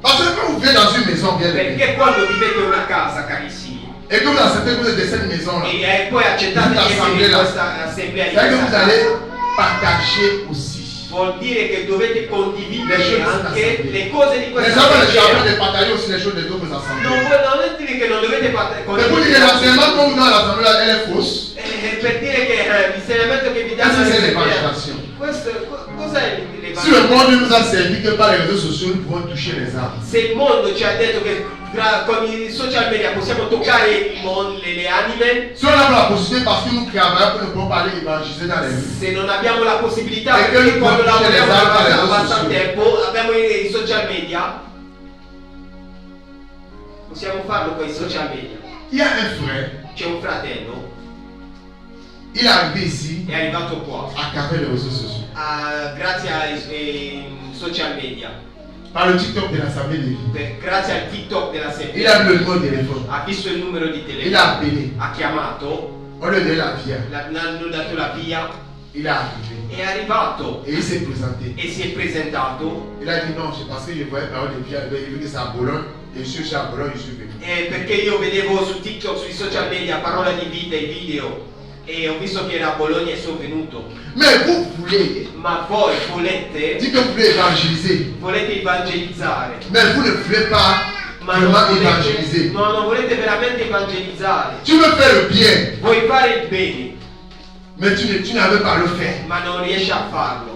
Parce que quand vous vivez dans une maison bien aimée, Perché quando vivete in una casa, carissimi, et que vous acceptez que vous êtes de cette maison là, e poi accettate di essere in questa assemblea di c'est que questa vous allez casa, partager aussi. vuol dire che dovete Le condividere choses anche d'assemblée. le cose di Les questa hommes et les assemblea. femmes de partager aussi les choses des autres assemblées. Non è dire che non dovete Mais pour dire que condividere. l'enseignement qu'on vous donne à l'assemblée là, elle est fausse. Per dire che l'insegnamento che vi danno Qu'est-ce que c'est all'assemblea, l'évangélisation? cos'è Si le l'evangelio? monde nous a servi que par les réseaux sociaux, nous pouvons toucher les âmes. Se il mondo ci ha detto che con i social media possiamo toccare le anime, Si on a la possibilité parce que nous travaillons pour ne pas parler évangéliser dans les rues. se non abbiamo la possibilità, E perché che quando c'è lavoriamo le altre abbastanza sociali. tempo, abbiamo i social media, possiamo farlo con i social media. Il y a un frère, C'è un fratello, il est arrivé ici è arrivato qua, à travers les réseaux sociaux. grazie ai social media, Par le TikTok de l'Assemblée de vie. grazie al TikTok Il dell'assemblea, a vu le numéro de téléphone. ha visto il numero di Il a telefono, appelé. ha chiamato, On lui a donné la via. hanno dato la via, Il est arrivé. è arrivato Et il s'est présenté. e si è presentato. Il a dit non, c'est parce que je voyais parole de via. Il a vu que c'est à Bologne. Et je suis à Bologne, je suis venu. Perché io vedevo su TikTok, sui social media, parola di vita, i video, e ho visto che era a Bologna e sono venuto. Mais vous voulez, Ma voi volete dites que vous voulez évangéliser. evangelizzare, Mais vous ne voulez pas ma non vraiment volete, évangéliser. no, non volete veramente evangelizzare. Tu veux faire le bien, Vuoi fare il bene, mais tu n'avais pas le faire. ma non riesci a farlo.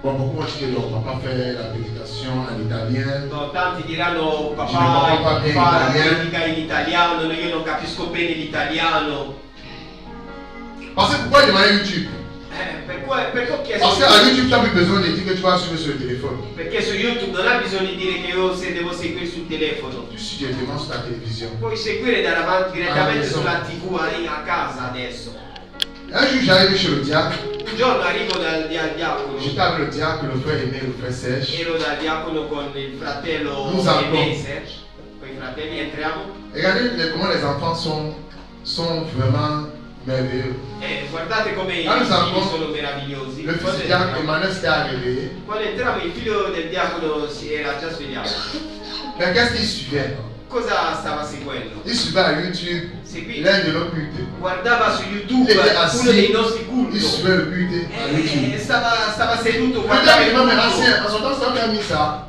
Bon, beaucoup vont dire que non, on ne va pas faire la prédication en italien. No, tanti diranno Ci ricordo papà bene fa la l'italiano." predica in italiano, io non capisco bene l'italiano. Parce que pourquoi demander YouTube? Perché ho chiesto Parce qu'à YouTube, tu n'as plus besoin de dire que tu vas suivre sur le téléphone. Perché su YouTube non ha bisogno di dire che io se devo seguire sul telefono. Tu suis directement sur ta télévision. Puoi seguire direttamente Ah, sulla TV a casa adesso. Un jour, j'arrive chez le diacre. Un giorno arrivo dal diacono, J'étais avec le diacre, le frère Aimé, le frère Serge. ero dal diacono con il fratello Nous entrons. Ebenezer, con i fratelli entriamo Comment les enfants sont vraiment merveilleux. e guardate come i Ah, nous figli entrons. sono meravigliosi. Le fils du diacre Emmanuel s'était réveillé. Quando entriamo il figlio del diacono si era già svegliato. Mais qu'est-ce qu'il suivait? Cosa stava seguendo? Il suivait à YouTube Seguì, l'un de nos cultes. guardava su YouTube Il était uno dei assis, nostri il culti suivait le culte à e YouTube. stava seduto, Le guardava diacre il est même culto. ancien. En son temps, c'est lui qui a mis ça.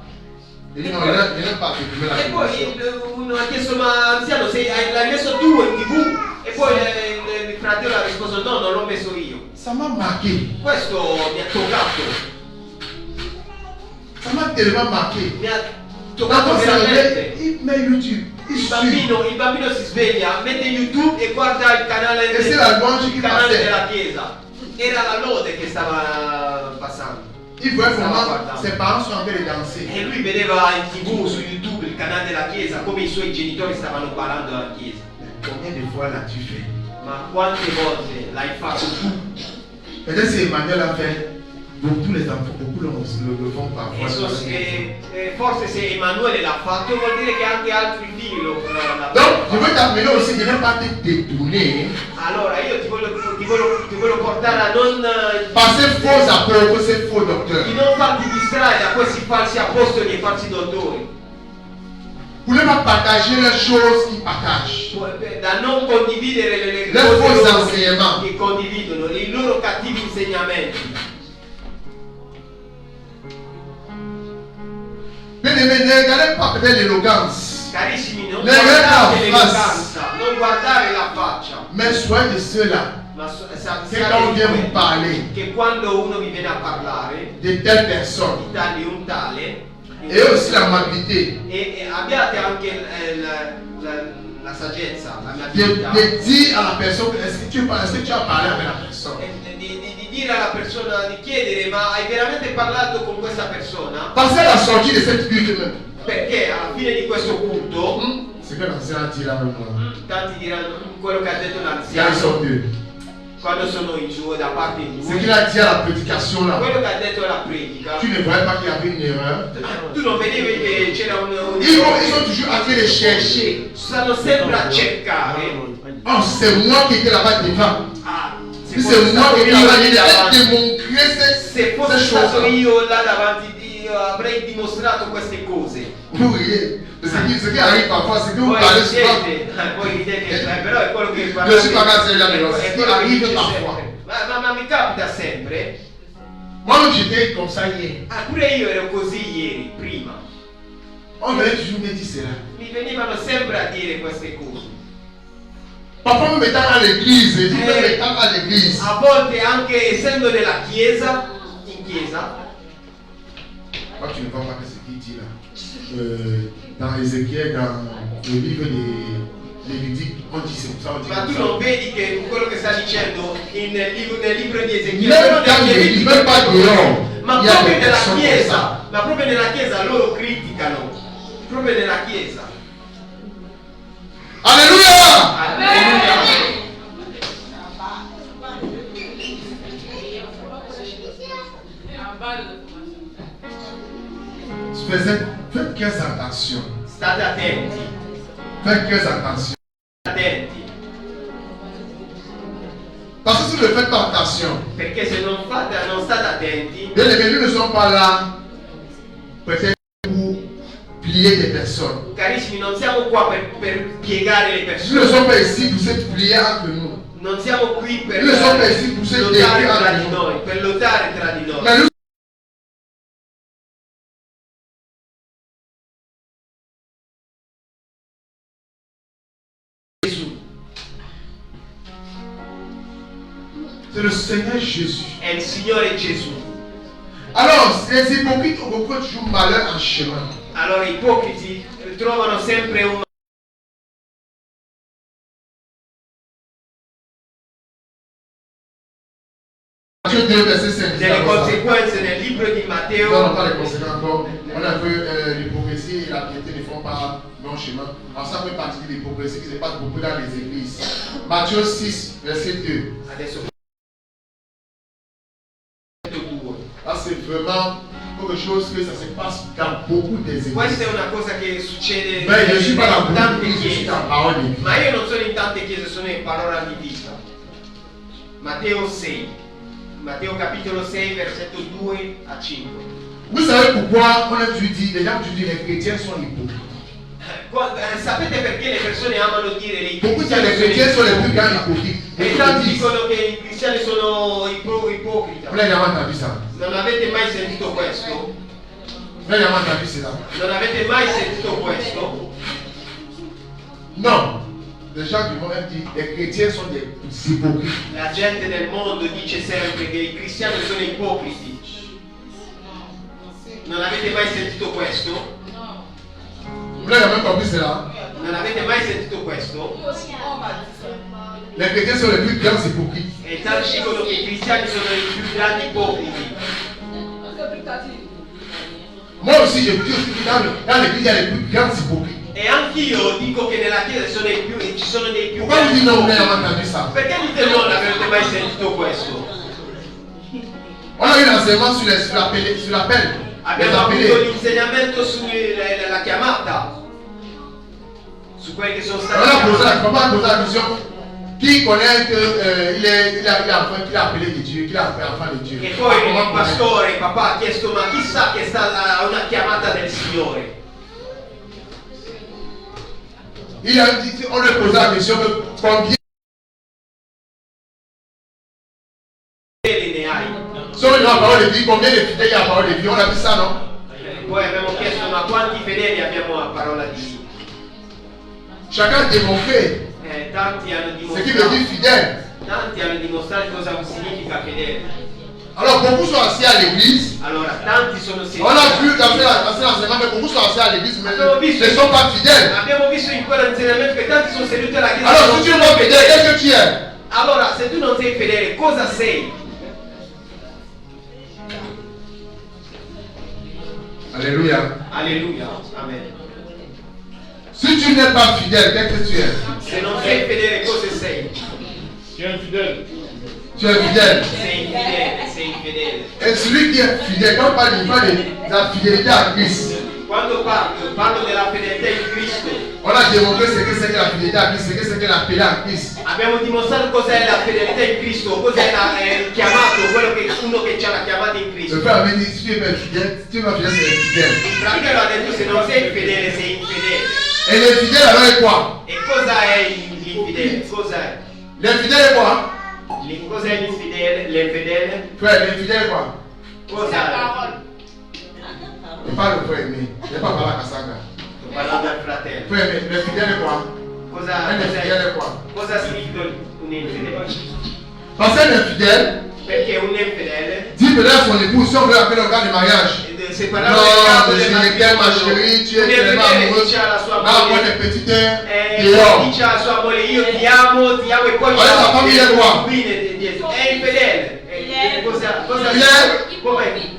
Il dit non, il n'a pas filmé la E poi télévision. uno ha chiesto ma anziano l'hai messo tu in tv? E poi il fratello ha risposto no, non l'ho messo io. Ça m'a marqué. Questo mi ha toccato, Ça m'a tellement marqué. mi ha Quand toccato on s'en veramente. réveille, il met YouTube. Il suit. Il bambino si sveglia, mette YouTube e guarda il canale, E se la louange qui canale passait. della chiesa. Era la lode che stava passando. Il voit Stava comment guardando. ses parents sont en train de danser. E lui vedeva in tv su YouTube il canale della chiesa come i suoi genitori stavano ballando alla chiesa. Combien de fois l'as-tu fait? Ma quante volte l'hai fatto tu? Peut-être c'est Emmanuel a fait. Tous les enfants, beaucoup le font parfois. Forse se Emanuele l'ha fatto vuol dire che anche altri figli lo l'hanno Donc, je fatto. veux t'amener aussi de ne pas te détourner Allora io ti voglio portare a non par ces faux apôtres, ces faux docteurs. di non farti distrarre da questi falsi apostoli e falsi dottori, Pour ne pas partager les choses qu'ils partagent. da non condividere le Les cose faux loro enseignements. che condividono, i loro cattivi insegnamenti. Bien-aimés, ne regardez pas peut-être l'éloquence, Carissimi, non Le guardate ragazzi, l'eleganza, non guardare la faccia, mais soyez de ceux-là ma que quand on vient vous parler che quando uno vi viene a parlare de telles personnes, di un tale et aussi l'amabilité e abbiate anche la saggezza, de l'amabilità dire à la personne est-ce que tu as parlé avec la personne. di dire alla persona, di chiedere ma hai veramente parlato con questa persona? Parce qu'à la sortie de cette culte même, Perché alla fine di questo culto c'est Ce que l'ancien a dit là maintenant. Tanti diranno quello che ha detto Là, ils l'anziano sont deux. quando sono in giù da parte di Ce lui. qu'il a dit à la prédication là. Quello che ha detto alla predica. Tu ne voyais pas qu'il y avait une erreur. Tu non vedevi che c'era un Ils ont toujours appris de chercher. stanno sempre a cercare. Oh, c'est moi qui étais là-bas devant. Ah, Si c'est moi qui étais là-bas, je devais démontrer se fossi ces stato choses. io là davanti di Dio avrei dimostrato queste cose. Vous riez. Ce qui arrive parfois, c'est que vous Voi parlez souvent. ridete, però è quello che Je suis pas cassé là, è mais quello ce qui che arrive dice parfois. sempre. Ma mi capita sempre. Moi, j'étais comme ça hier. Ah, pure io ero così ieri, prima. On venait toujours me dire cela. Mi venivano sempre a dire queste cose. Parfois, même étant à l'église, je dis même étant à l'église. A volte anche essendo nella chiesa, in chiesa, Toi, tu ne vois pas que ce qu'il dit là. Dans Ézéchiel, dans le livre de Lévitique, on dit c'est comme ça, on dit ma tu comme non ça. vedi che quello che sta dicendo nel libro di Ezechiele, Même dans le livre, même pas dehors, ma il y a proprio des nella personnes comme ça. chiesa, ma proprio nella chiesa loro criticano, proprio nella chiesa. Alléluia! Alleluia. Faites très attention. State attenti, Faites très attention. attenti, Parce que si vous ne faites pas attention, perché se non state attenti, bien aimés, nous ne sommes pas là peut-être pour plier des personnes. carissimi, non siamo qua per piegare le Nous ne persone, sommes pas ici pour se plier entre nous. non siamo qui per Nous ne sommes pas ici pour se lottare défier tra entre di nous. noi, per lottare tra di noi. Mais nous Gesù c'est le Seigneur Jésus. è il Signore Gesù. Alors, les hypocrites ont beaucoup toujours malheur en chemin. Allora i ipocriti trovano sempre un Matthieu 2, verset 5. delle conseguenze nel libro di Non, Matteo. pas les conséquences encore. On a vu l'hypocrisie et la piété ne font pas bon chemin. Alors, ça fait partie de l'hypocrisie qui se passe beaucoup dans les églises. Matthieu 6, verset 2. Adesso Là, c'est vraiment quelque chose que ça se passe dans beaucoup des églises. questa è una cosa che succede Mais je ne suis pas dans in beaucoup tante d'églises, je suis chiese. dans parole de vie. Ma io non sono in tante chiese, sono in parola di vita. Matteo 6. Matteo capitolo 6, versetto 2 a 5. Vous savez pourquoi on a toujours dit, les gens ont toujours dit, les chrétiens sont hypocrites. Sapete perché le persone amano dire le Beaucoup disent les chrétiens sont les plus grands hypocrites. E Beaucoup tanti disent. dicono che i cristiani sono ipocrita. Vous l'avez jamais entendu ça? Non avete mai sentito questo? Vous l'avez jamais entendu cela? Non avete mai sentito questo? Non. Les gens du monde disent les chrétiens sont des hypocrites. La gente del mondo dice sempre che i cristiani sono ipocriti. Non avete mai sentito questo? Vous n'avez jamais compris cela? Non avete mai sentito questo? Les chrétiens sont les plus grands hypocrites. E tanti dicono che i cristiani sono i più grandi ipocriti. Moi aussi, je dis aussi que dans l'église, il y a les plus grands hypocrites. E anch'io dico che nella chiesa ci sono dei più Pourquoi vous grandi dites non, vous ipocriti. n'avez jamais entendu ça? Perché dite no, non avete mai sentito questo? On a eu l'enseignement sur l'appel. Les Abbiamo avuto appelés. l'insegnamento sulla chiamata, su quelli che sono On stati a posé chiamati. la question. Qui connaît qu'il est appelé de Dieu, qu'il a appelé enfant de Dieu? E poi Comment il connaître? pastore, il papà ha chiesto, ma chissà che sta a una chiamata del Signore. Il a dit, on lui posait la question que combien Fedeli ne hai? sont dans la parole de vie, combien de fidèles il y a à la parole de vie? On a vu ça, non? Poi abbiamo chiesto, ma quanti fedeli abbiamo a parola di Dio? Chacun a démontré Tanti hanno ce qui veut dire dimostrato, fidèle. tanti hanno dimostrato cosa significa fedele. Alors beaucoup sont assis à l'église. Allora, tanti sono On a seduti. vu dans cet enseignement que beaucoup sont assis à l'église, mais Abbiamo visto- ne sont pas fidèles. Abbiamo visto in quell'insegnamento che tanti sono seduti alla chiesa. Alors non si tu sono n'es pas fidèle, fedeli. qu'est-ce que tu es? Allora, se tu non sei fedele, cosa sei? Alléluia. Alleluia. Amen. Si tu n'es pas fidèle, qu'est-ce que tu es? Se non sei fedele, cosa sei? Tu es infidèle. Tu es fidèle. Sei infedele. Et celui qui est fidèle, quand on parle de la fidélité à Christ, Quando parlo della fedeltà in Cristo, on a démontré ce que c'est que la fidélité à Christ, ce que c'est que la fidélité à Christ. abbiamo dimostrato cos'è la fedeltà in Cristo, cos'è il chiamato, uno che c'ha la chiamata in Le Cristo. frère avait dit, si tu es fidèle, si tu es pas fidèle, c'est fidèle. Il fratello ha detto se non sei fedele sei infedele. Et les fidèles alors est quoi? E cosa è l'infidele? Cos'è? Les fidèles est quoi? Cos'è l'infidele? L'infedele? Frère, les fidèles est quoi? La Cos'è? parole. Il parle de frère aimé. Il n'est pas parlé à Kassanga. Sto parlando al fratello. Frère aimé, les fidèles est quoi? Un infidèle est quoi? Cosa significa un infedele? Parce qu'un infidèle Perché un infedele dit peut-être à son épouse, si on veut appeler le cas de mariage. se Non, parlava del capo del je t'aime ma matrimonio, chérie, tu un es tellement infedele amoureuse. dice alla sua Va avoir moglie des petites heures. e Dehors. dice alla sua moglie io ti amo e poi Allora, la famiglia è qua. dietro. È infedele. Cosa Il est- come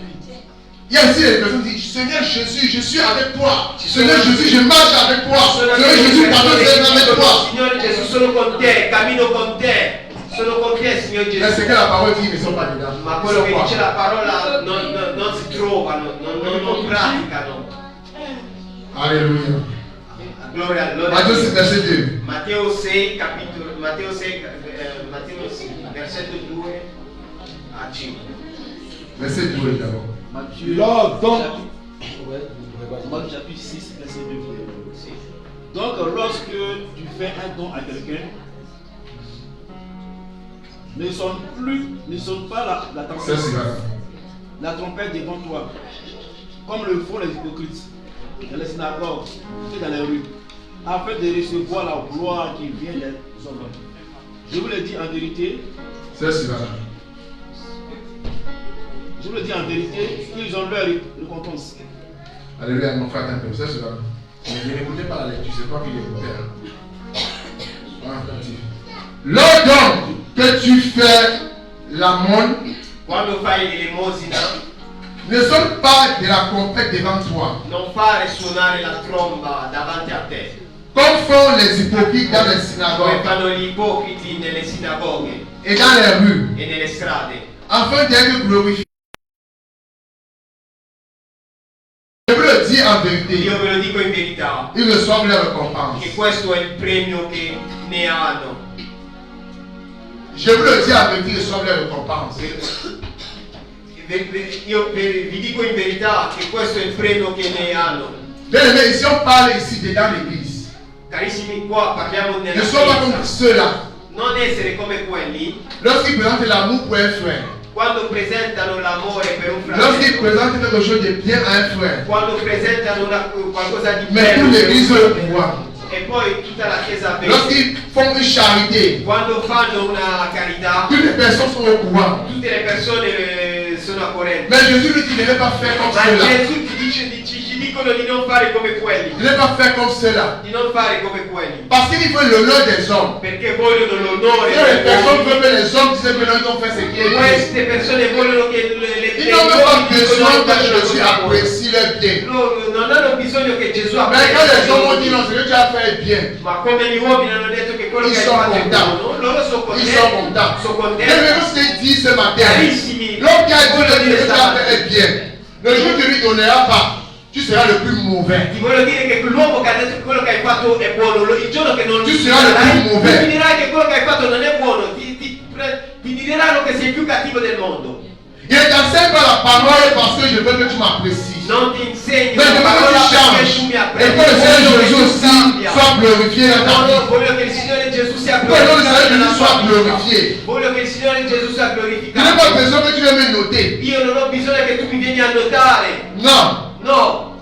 Il y a aussi des personnes qui disent, Seigneur Jésus, je suis avec toi. Seigneur Jésus, je marche avec toi. Seigneur Jésus, pardon, je suis avec toi. Signore Gesù, sono con te, cammino con te. Sono con te, Signore Mais ce Gesù. que la parole dit, ils ne sont pas dedans. Ma Ils quello sont che quoi? dice la parola non si trovano, non praticano. Alléluia. Gloria allora. Matthieu 6, verset 2. Matteo 6, versetto 2 a 5. Verset 2 d'abord. Matthieu, Lors donc, Matthieu chapitre 6, verset 2. Donc, lorsque tu fais un don à quelqu'un, ne sonne pas la Ça, c'est là. la trompette devant toi, comme le font les hypocrites dans les synagogues et dans les rues, afin de recevoir la gloire qui vient des hommes. Je vous le dis en vérité, Ça, c'est là. je vous le dis en vérité, ils ont leur récompense. Alléluia, mon frère, un peu. Ça, c'est là. Mais n'écoutez pas la lecture, c'est pas qu'il écoutait. Hein. Lors donc que tu fais l'aumône, Quando fai l'elemosina, ne sonne pas de la trompette devant toi, non fare suonare la tromba davanti a te, comme font les hypocrites dans les come synagogues fanno gli ipocriti nelle sinagoghe et dans les rues, e nelle strade, afin d'être glorifiés. Je vous le dis en vérité, io ve lo dico in verità, ils reçoivent leur récompense. che questo è il premio che ne hanno. Je vous le dis en vérité, ils reçoivent leur récompense. Io vi dico in verità che questo è il premio che ne hanno. Bien aimé, ici on parle ici dans l'église. Carissimi, qua parliamo nella Ne sois pas comme chiesa. ceux-là. Non essere come quelli Lorsqu'ils présentent l'amour pour un frère, quando presentano l'amore per un lorsqu'ils fratello, présentent quelque chose de bien à un frère, quando presentano qualcosa di mais bello pour per l'église un le fratello, pouvoir. e poi tutta la chiesa vede. Lorsqu'ils font une charité, Quando fanno una carità, toutes les personnes sont au courant. tutte le persone sono a corrente. Mais Jésus lui dit de ne pas faire comme Ma ceux-là. Gesù ci dicono di non fare come quelli, De ne pas faire comme ceux-là. di non fare come quelli, Parce qu'ils veulent l'honneur des hommes. perché vogliono l'onore Et les degli personnes uomini. veulent que les hommes disent que ils ont fait ce qui est bien. Queste persone vogliono che Ils n'ont même pas besoin que facciano Jésus cosa vuole. apprécie leur bien. Loro non hanno bisogno che Gesù Mais quand les hommes ont apprezzi, dit non, ce que tu as fait est bien, ma come gli uomini hanno detto che quello Ils che hai sont fatto è contents. buono, loro sono ils sont contents. sono Mais contenti. ce qu'il dit ce matin, Carissimi, l'homme qui a dit voglio que ce dire que tu as stamattina, fait est bien, le jour où tu lui donneras pas, tu seras le plus mauvais. ti voglio dire che l'uomo che ha detto che quello che hai fatto è buono, il giorno che non Tu gli seras le dirai, più mauvais. ti dirai che quello che hai fatto non è buono, ti diranno che sei il più cattivo del mondo. Il ne t'enseigne pas la parole parce que je veux que tu m'apprécies. Non ti insegno Mais je la veux parola que tu perché tu changes. mi Et apprendi. que le Seigneur Voglio che Jésus tu aussi cambia. soit glorifié dans ta No, vie. voglio che il Signore Gesù sia Que le Seigneur glorificato nella Jésus tua soit vita. glorifié. Voglio che il Signore Gesù sia Tu n'as pas glorificato. besoin que tu viennes me noter. Io non ho bisogno che tu mi vieni a notare. Non. No.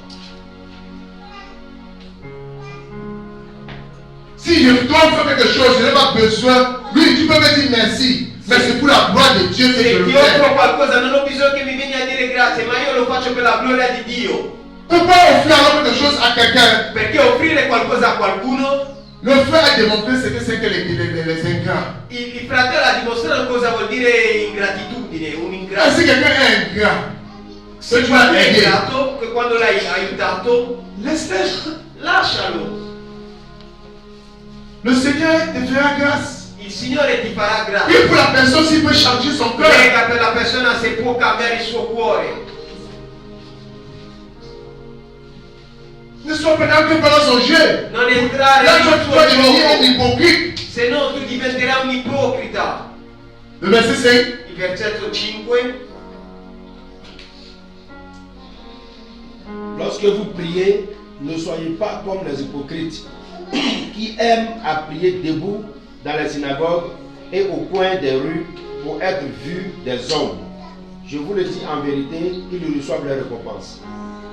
Si je dois faire quelque chose, je n'ai pas besoin. Oui, tu peux me dire merci. Mais c'est pour la gloire de Dieu que Se je le ti fais. offro qualcosa non ho bisogno che mi vieni a dire grazie, ma io lo faccio per la gloria di Dio. Pourquoi offrir alors quelque chose à quelqu'un? Perché offrire qualcosa a qualcuno, Le frère a démontré ce que c'est que les ingrats. il fratello ha dimostrato cosa vuol dire ingratitudine, un Ah, ingrato. si quelqu'un est ingrat, Se tu quando l'as è aidé, ingrato, che quando l'hai aiutato, laisse-le. lascialo. te fera grâce. il Signore ti farà Puis grazia. pour la personne, s'il peut changer son cœur. Prega per la persona se può cambiare il suo cuore. Ne sois pas dans que pendant son jeu. Non entrare Là, nel tu vas devenir un suo gioco, hypocrite. se no tu diventerai un ipocrita. Le verset 5. Il versetto 5. Lorsque vous priez, ne soyez pas comme les hypocrites qui aiment à prier debout dans les synagogues et au coin des rues pour être vus des hommes. Je vous le dis en vérité, ils reçoivent leur récompense.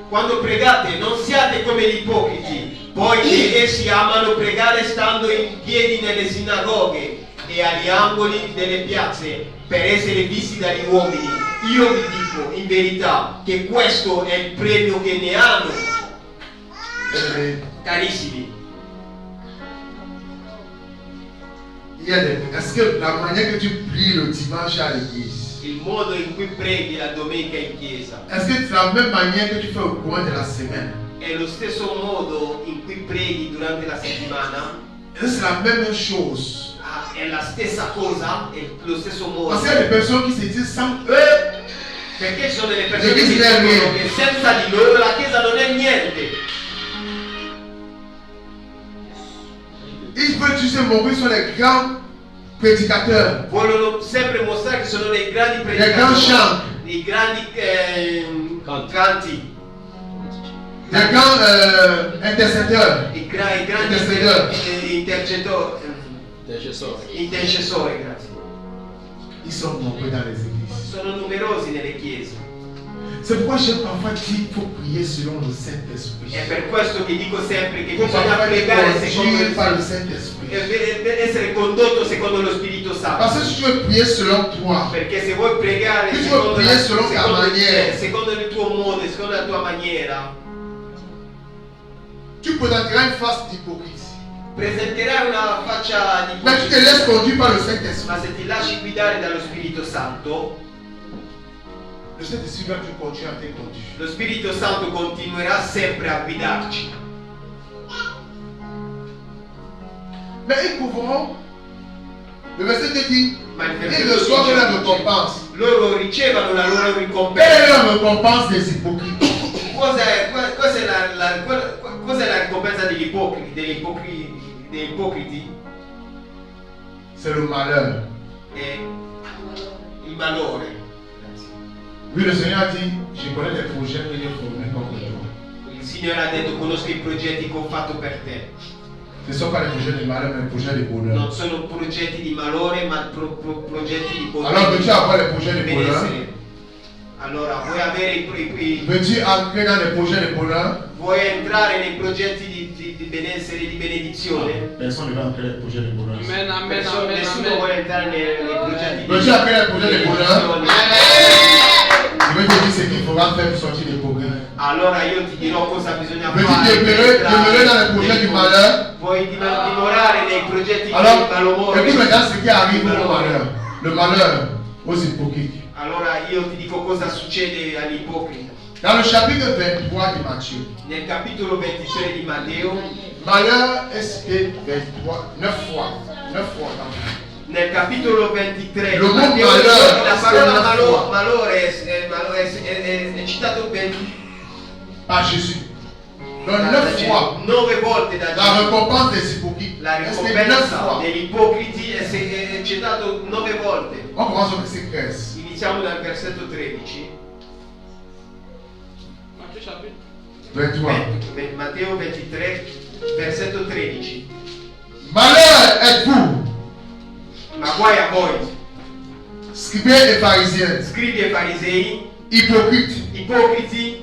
Quando pregate non siate come gli ipocriti, poiché essi amano pregare stando in piedi nelle sinagoghe e agli angoli delle piazze per essere visti dagli uomini. Io vi dico in verità che questo è il premio che ne hanno. Carissimi, Est-ce que la manière que tu pries le dimanche à l'église, il modo in cui preghi la domenica in chiesa est-ce que c'est la même manière que tu fais au courant de la semaine? è lo stesso modo in cui preghi durante la settimana? Est-ce que c'est la même chose? Ah, è la stessa cosa? È lo stesso modo? Parce qu'il y a des personnes qui se disent sans eux, Perché ci sono delle persone Perché che si deve dicono dire. che senza di loro la chiesa non è niente. ils veulent juste montrer sur les grands prédicateurs, Vogliono sempre mostrare che sono dei grandi les grands predicatori, chants, dei grandi canti, les grands intercesseurs. i grandi Intercessori. intercessori, grazie. Ils sont nombreux dans les églises. Sono numerosi nelle chiese. C'est pourquoi j'aime parfois dire qu'il faut prier selon le Saint-Esprit. È per questo che dico sempre che Il faut bisogna parfois pregare être secondo conduit par le il Saint-Esprit. essere condotto secondo lo Spirito Santo. Parce que si tu veux prier selon toi, Perché se vuoi pregare Tu vuoi secondo, pregare solo la maniera. secondo il tuo modo, secondo la tua maniera, tu présenteras une face d'hypocrisie. presenterai una faccia di Mais tu te laisses conduire par le Saint-Esprit. ma se ti lasci guidare dallo Spirito Santo, Le Saint-Esprit va toujours continuer à te conduire. lo Spirito Santo continuerà sempre a guidarci. Mais ils trouveront, le verset te dit, Ma il ils versetto reçoivent dice, la récompense. loro ricevono la loro Quelle est ricompensa. la récompense des hypocrites? Cos'è la ricompensa degli ipocriti? C'est le malheur. È il malore. Oui, le Seigneur a dit, je connais les projets que j'ai formés contre toi. Il Signore ha detto conosco i progetti che ho fatto per te. Ce ne sont pas les projets de malheur, mais les projets de bonheur. Non sono progetti di malore, ma progetti di Alors, veux-tu avoir les projets de bonheur? benessere. Allora, vuoi avere Veux-tu entrer dans les projets de bonheur? vuoi entrare nei progetti di benessere, di benedizione? Personne ne va entrer dans les projets de bonheur. Nessuno vuole entrare nei progetti di Veux-tu entrer dans les projets de bonheur? benedizione. Je vais te dire ce qu'il faudra faire pour sortir des progrès. Allora io ti dirò cosa bisogna Veux-tu fare. per demeurer dans les entrare projets nei- du malheur? Vuoi dimorare nei progetti Alors, di malumore? écoute maintenant ce qui arrive au malheur. Le malheur aux hypocrites. Allora io ti dico cosa succede agli ipocriti. Dans le chapitre 23 de Matthieu, Nel capitolo 23 di Matteo, malheur est cité 23, 9 fois. 9 fois. nel capitolo 23 Lo di Matteo, malheur, la parola c'est malore è citato 20 Par Jésus. Donc 9 fois. 9 volte da La Gesù. récompense des hypocrites. La Est-ce que 9 ricompensa fois? degli ipocriti è citato 9 volte. On commence au verset 13. Iniziamo dal versetto 13. 23. Matteo 23, versetto 13. Malheur êtes-vous, Ma guai a voi, scribes et pharisiens, scribi e farisei, hypocrites, ipocriti,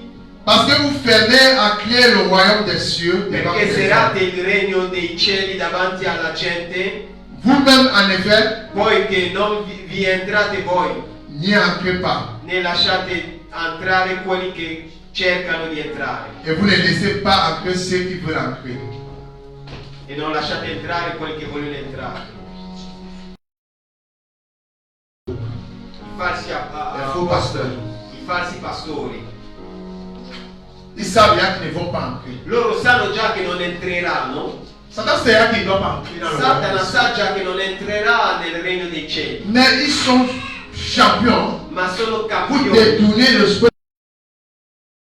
parce que vous fermez à clé le royaume des cieux devant perché les serate hommes. il regno dei cieli davanti alla gente, Vous-même, en effet, poiché non vi entrate voi, n'y entrez pas. né lasciate entrare quelli che cercano di entrare, Et vous ne laissez pas entrer ceux qui veulent entrer. e non lasciate entrare quelli che vogliono entrare. I falsi, Les faux pasteurs. i falsi pastori, Ils savent bien qu'ils ne vont pas entrer. loro sanno già che non entreranno, Satan sera qu'il ne doit pas entrer dans le Satana royaume. sa già che non entrerà nel regno dei cieli, Mais ils sont champions ma sono pour campioni détourner le sport,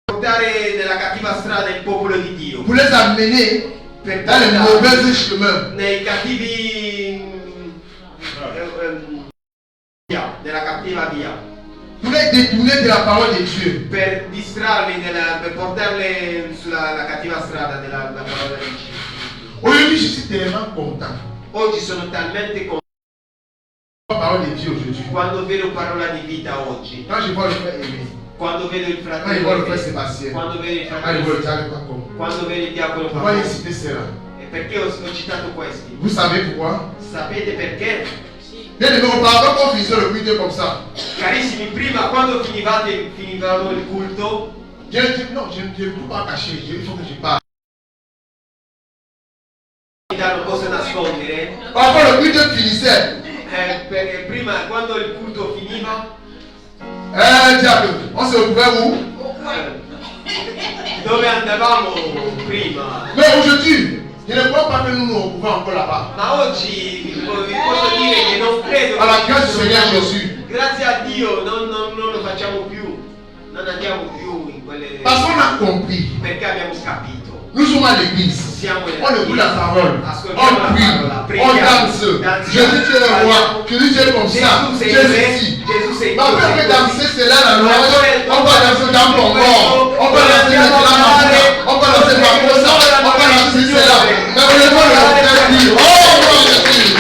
per portare nella cattiva strada il popolo di Dio, pour les amener per dans les portare mauvais chemins. nei cattivi via, nella cattiva via, Pour les détourner de la parole de Dieu. per distrarli, per portarli sulla la cattiva strada della parola di Dio. Aujourd'hui, je suis tellement content. Oggi sono talmente contento La parole de Dieu aujourd'hui. quando vedo parola di vita oggi, Quand je vois le frère Aimé, quando vedo il quand je vois le frère fratello, Sébastien, quando vedo il quand je vois le fratello, diable Paco, quando vedo il diavolo pourquoi il Paolo. cité cela? E perché ho citato questi? Vous savez pourquoi? Sapete perché? Bien aimé, auparavant qu'on finissait le culte comme ça, Carissimi, prima quando finivamo il culto, je dis non, je ne peux pas cacher, il faut que je parle. non posso nascondere, Parfois le culte finissait. perché prima quando il culto finiva, Diable, on se retrouvait où? dove andavamo prima? Mais aujourd'hui, je ne crois pas que nous nous retrouvons encore là-bas. Ma oggi vi posso dire che non credo À la che grâce du Seigneur Jésus. grazie a Dio non lo facciamo più, non andiamo più in quelle, Parce qu'on a compris. perché abbiamo capito. Nous sommes à l'église. Siamo On écoute la parole. ascoltiamo la On parola, prie. On danse. Jésus, tu es le roi. Jésus, tu es comme ça. Gesù sei Jésus, re, si. Gesù sei Mais après, on peut danser, c'est là la loi. Ma On va danser dans ton corps. On va danser dans la maman. On va danser par ça. On va danser, c'est là. Mais on est pas le dire. Oh, mon Jésus.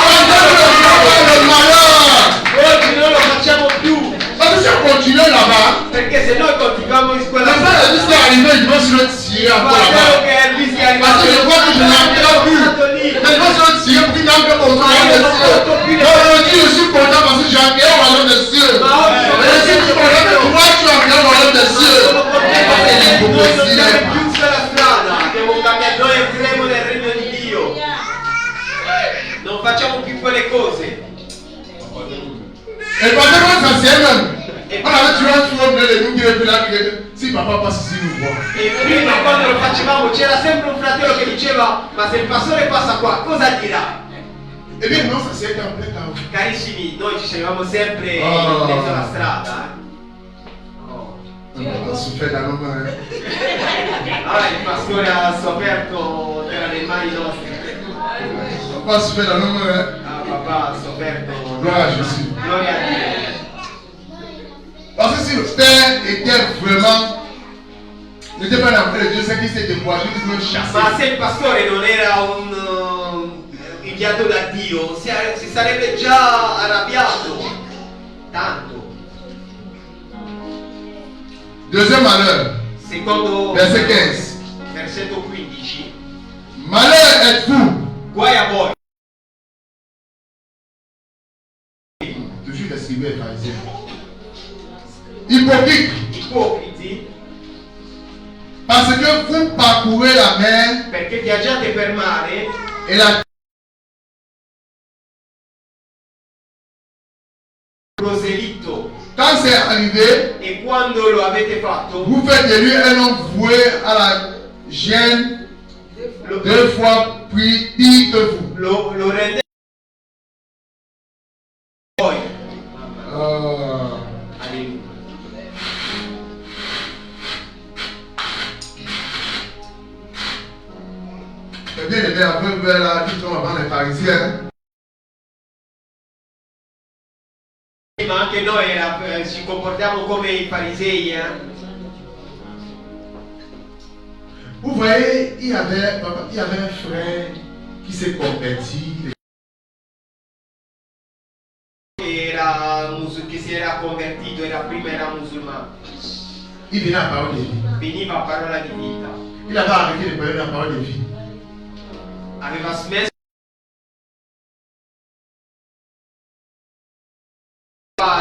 Le malheur. Oggi non lo facciamo più, Parce que si on continue là-bas, perché se noi continuiamo in le quella frère Elvis est arrivé, il va se le tirer encore guardate là-bas. che Elvis è arrivato, Parce que je crois que je n'entends plus. Mais il va se le tirer pour qu'il n'entre pas au royaume des cieux. Donc aujourd'hui, je suis content parce que j'ai entré au royaume des cieux. Et je suis content que toi, tu as entré au royaume des cieux. Parce que noi non l'hypocrisie siamo est più sulla strada, abbiamo cambiato, noi entriamo nel regno di Dio, non facciamo più quelle cose. Et parce que quand ça c'est même, on avait tué un tour de nous qui était là, qui était, si papa passe ici, nous voit. E prima quando lo facevamo c'era sempre un fratello che diceva ma se il pastore passa qua cosa dirà? Eh bien, non, ça c'est en plein chaos. Carissimi, noi ci siamo sempre in Oh. mezzo alla strada. On a souffert dans nos mains. Allora il pastore ha sofferto, era nelle mani nostre. On a souffert dans nos mains. Ah, papà ha sofferto. Gloire à Jésus. Gloria a Dio. Parce que si le Père était vraiment, n'était pas l'enfant de Dieu, c'est qu'il s'est découragé, il s'est même chassé. Ma se il pastore non era un inviato da Dio, si sarebbe già arrabbiato. Tanto. Deuxième malheur, Secondo verset 15. versetto 15. Malheur êtes-vous, Guai a voi, toujours les scribes et les pharisiens, hypocrites, ipocriti, parce que vous parcourez la mer perché viaggiate per mare et la proselitto quand c'est arrivé, e quando lo avete fatto vous faites de lui un homme voué à la gêne, lo, 2 fois plus pire que vous. lo rendete voi. Alleluia. C'est bien aimé, un peu vers la vie comme avant les pharisiens. Ma anche noi ci comportiamo come i farisei, Vous voyez, il y avait un frère qui s'est converti. che si era convertito, prima era musulmano, Il venait à la parole de vie. veniva a parola di vita, Il avait arrêté de parler de la parole de vie. aveva smesso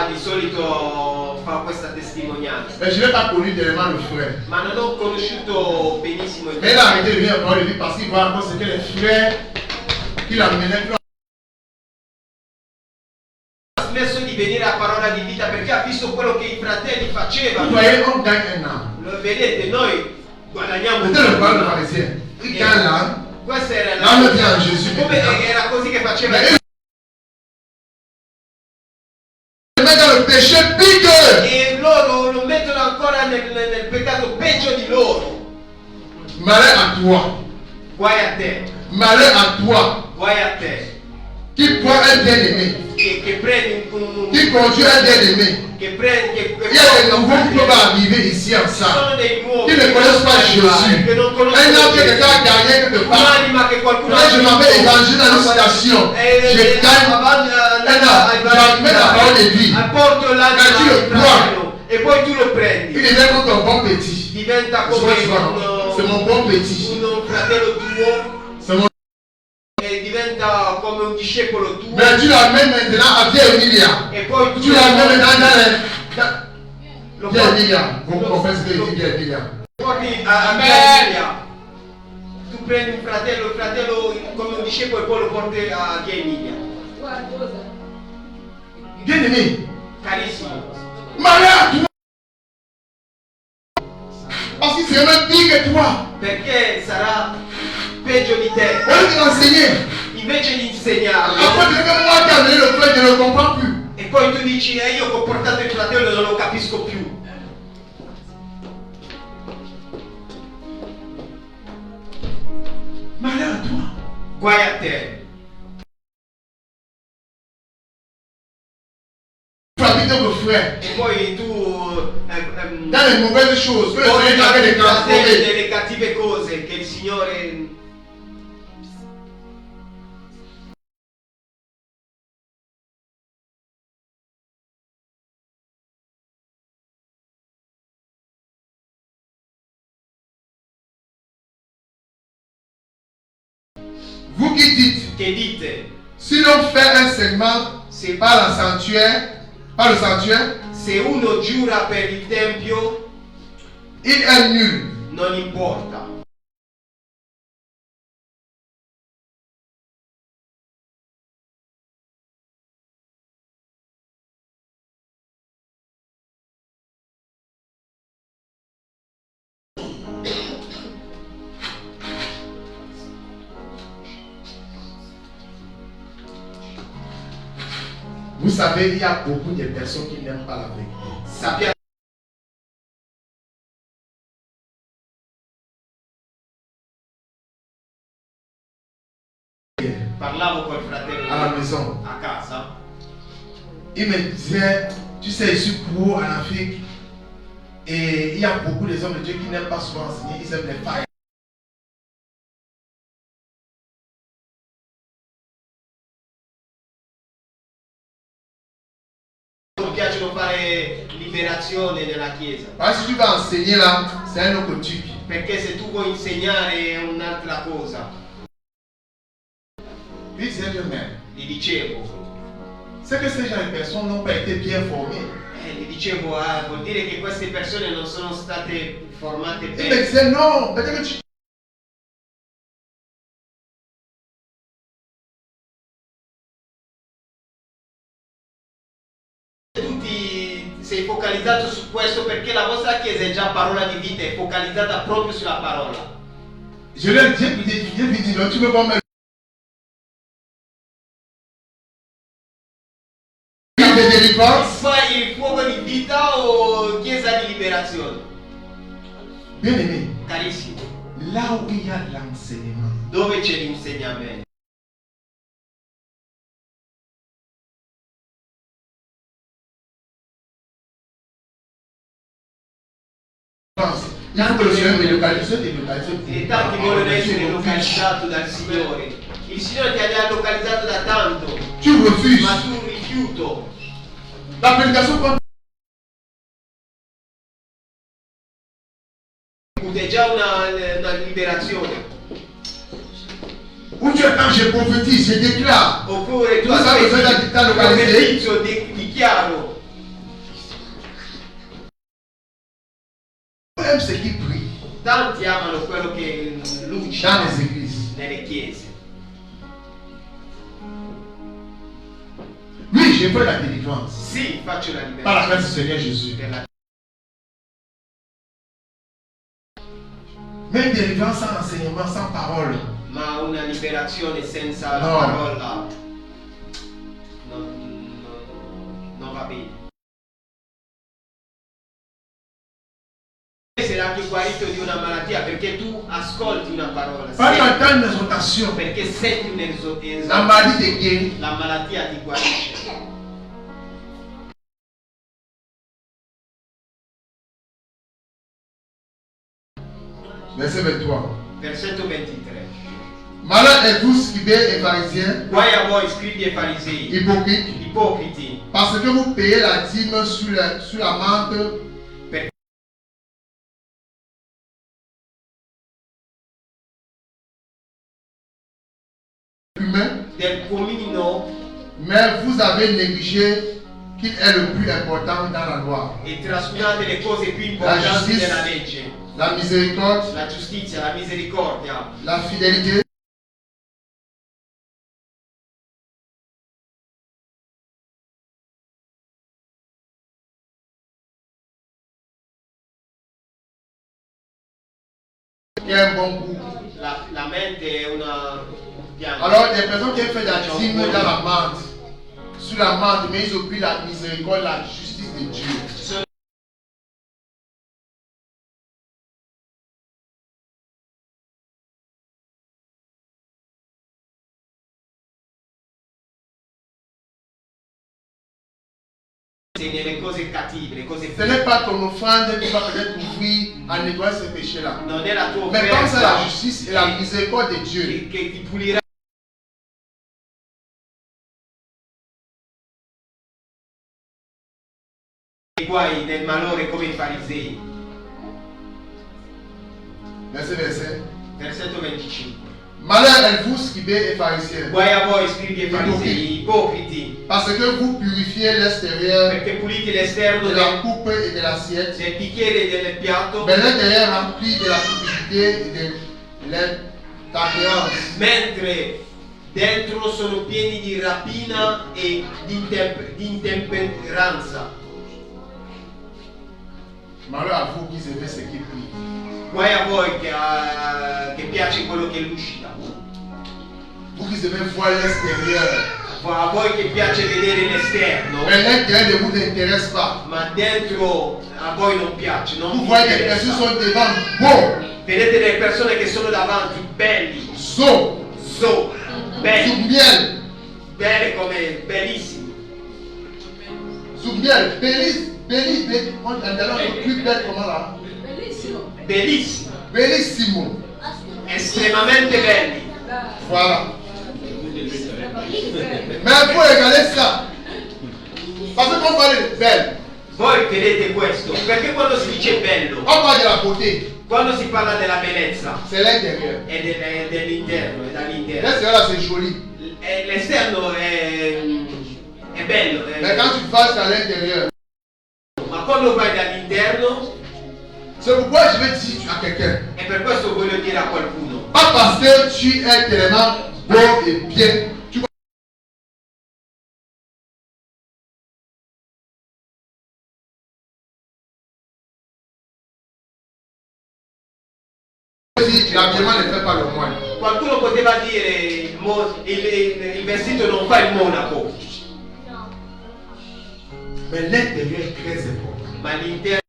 di solito fa questa testimonianza, Mais je n'ai pas connu tellement le frère. ma non ho conosciuto benissimo il Mais il a arrêté de venir à la parole de vie parce qu'il voit encore ce que les frères qui l'amenaient. ha smesso di venire a parola di vita perché ha visto quello che i fratelli Vous facevano. voyez, on gagne un an. Lo vedete, noi guadagniamo C'était le parole de tutto, pharisien. Il gagne là. Questa era L'anno piano Gesù. come era così che faceva. Dans le péché pire qu'eux. E loro lo mettono ancora nel peccato peggio di loro. Malheur à toi. Guai a te, Malheur à toi. guai a te. Qui prend un bien-aimé. Che prendi Qui conduit un bien-aimé. che prendi Il y a des nouveaux qui peuvent arriver ici en ça. sono dei nuovi Qui ne connaissent pas Jésus. che non Un conoscono homme qui est quelqu'un gagné quelque part. un'anima che qualcuno Quand je m'appelle évangile dans une station, je gagne j'amène la parole de vie. porto l'anima Quand tu le al fratello e poi tu lo Il prendi, devient comme ton bon petit. diventa C'est come mon bon petit. un fratello tuo C'est mon... e diventa come un discepolo tuo. Mais tu l'amènes maintenant à Via Emilia. E poi tu Tu l'amènes maintenant lo Via porti, Emilia. Vous comprenez ce que je dis Via Emilia. porti a Emilia. Tu prendi un fratello, il fratello come un discepolo e poi lo porti a Via Emilia. Bien aimé. Carissimo. Malheur à toi. Parce que c'est même pire que toi. Perché sarà peggio di te. Au lieu de l'enseigner. Invece di insegnarlo. Après, tu dis que moi qui ai amené le frère, je ne le comprends plus. E poi tu dici, io che ho portato il fratello e non lo capisco più. Malheur à toi. Guai a te. Tu habites vos frères E poi tu dans les mauvaises choses. Que le porti Seigneur t'appelle de transformer. delle cattive cose che il Signore. Vous qui dites, Che dite, si l'on fait un serment se, par le sanctuaire, se uno giura per il Tempio il est nul. non importa. Vous savez, il y a beaucoup de personnes qui n'aiment pas la vérité. Sappiate parlavo col fratello À la maison. a casa. Il me disait, tu sais, je suis pro en Afrique. Et il y a beaucoup de hommes de Dieu qui n'aiment pas souvent enseigner, ils aiment les failles. Non piacciono fare liberazione nella chiesa, Parce que si tu vas enseigner là, c'est un autre truc. perché se tu vuoi insegnare è un'altra cosa. Lui disait que même, Gli dicevo, c'est que ces gens de personnes n'ont pas été bien formés. gli dicevo, vuol dire che queste persone non sono state formate Il me bene. disait non, peut-être que tu... Tu sei focalizzato su questo perché la vostra chiesa è già parola di vita, è focalizzata proprio sulla parola. Je lui ai dit, non, tu veux pas me... de délivrance. Fai il fuoco di vita o chiesa di liberazione? Bien aimé, Carissimo, là où il y a l'enseignement, dove c'è l'insegnamento? il faut que le Seigneur me localise. E tanti vogliono essere localizzato dal Signore. Il Signore ti ha localizzato da tanto, Tu refuses. ma tu rifiuto. La prédication contre È già una liberazione. où tu es quand je prophétise, je déclare. Oppure tu Tu sai cosa ti sta localizzando? profetizzo, dichiaro. On aime ceux qui prient Tanti amano quello che luce dans les églises. nelle chiese. Oui, je fais la délivrance. Sì, faccio la Par la liberazione. grâce du Seigneur Jésus. Per la- Même délivrance sans enseignement, sans parole. Ma una liberazione senza la No. parola non va bene. Essere anche guarito di una malattia perché tu ascolti una parola, Pas senti- d'entendre une exhortation. perché senti La maladie te guérit. la malattia ti guarisce. Verset 23. Versetto 23. Malheur est vous, scribes et pharisiens, Guai a voi scribi e farisei, hypocrites, ipocriti, parce que vous payez la dîme sur la menthe humain, del comino mais vous avez négligé qu'il est le plus important dans la loi. e trascurate le cose più importanti giustizia. della legge, La miséricorde, la giustizia, la misericordia, la fidélité, et un bon goût. la mente è una pianta. Alors, des personnes qui ont fait la dîme dans la menthe, sur la menthe, mais ils oublient la miséricorde, la justice de Dieu. C'est nelle cose cattive, le cose Ce n'est pas ton offrande qui va peut-être ouvrir à nettoyer ces péchés-là. non è la tua Mais comme c'est la offerta justice et la miséricorde de Dieu, che ti pulirà. I guai nel malore come i farisei. verset. Versetto 25. Malheur à vous, scribes et pharisiens, Guai a voi scribi e farisei, ipocriti, parce que vous purifiez l'extérieur perché pulite l'esterno de la coupe et de l'assiette, del bicchiere e del piatto, mais l'intérieur rempli de la cupidité et de l'intolérance. mentre dentro sono pieni di rapina e di intemperanza. Malheur à vous qui aimez ce qui prie. Guai a voi che piace quello che lucida, Vous qui aimez voir l'extérieur, a voi che piace vedere l'esterno, mais l'intérieur ne vous intéresse pas. ma dentro a voi non piace, non Vous vi voyez des personnes interessa. sont devant beaux, Vedete delle persone che sono davanti, belli, belli, sous miel, belle come bellissimi, on est plus belle comment là? bellissimi, Bellissimo. estremamente belli. Voilà. Mais il faut regarder ça. Parce qu'on parle de belle, Voi vedete questo, perché quando si dice bello, on parle de la beauté, quando si parla della bellezza, c'est l'intérieur. è dell'interno, è dall'interno. L'extérieur là c'est joli. L'esterno è bello, Mais quand tu passes à l'intérieur, ma quando vai dall'interno, c'est pourquoi je vais dire à quelqu'un. e per questo voglio dire a qualcuno, Pas parce que tu es tellement beau et bien. Tu dis, l'habillement ne fait pas le moine. qualcuno poteva dire il vestito non fa il monaco, Mais l'intérieur est très important. ma l'interno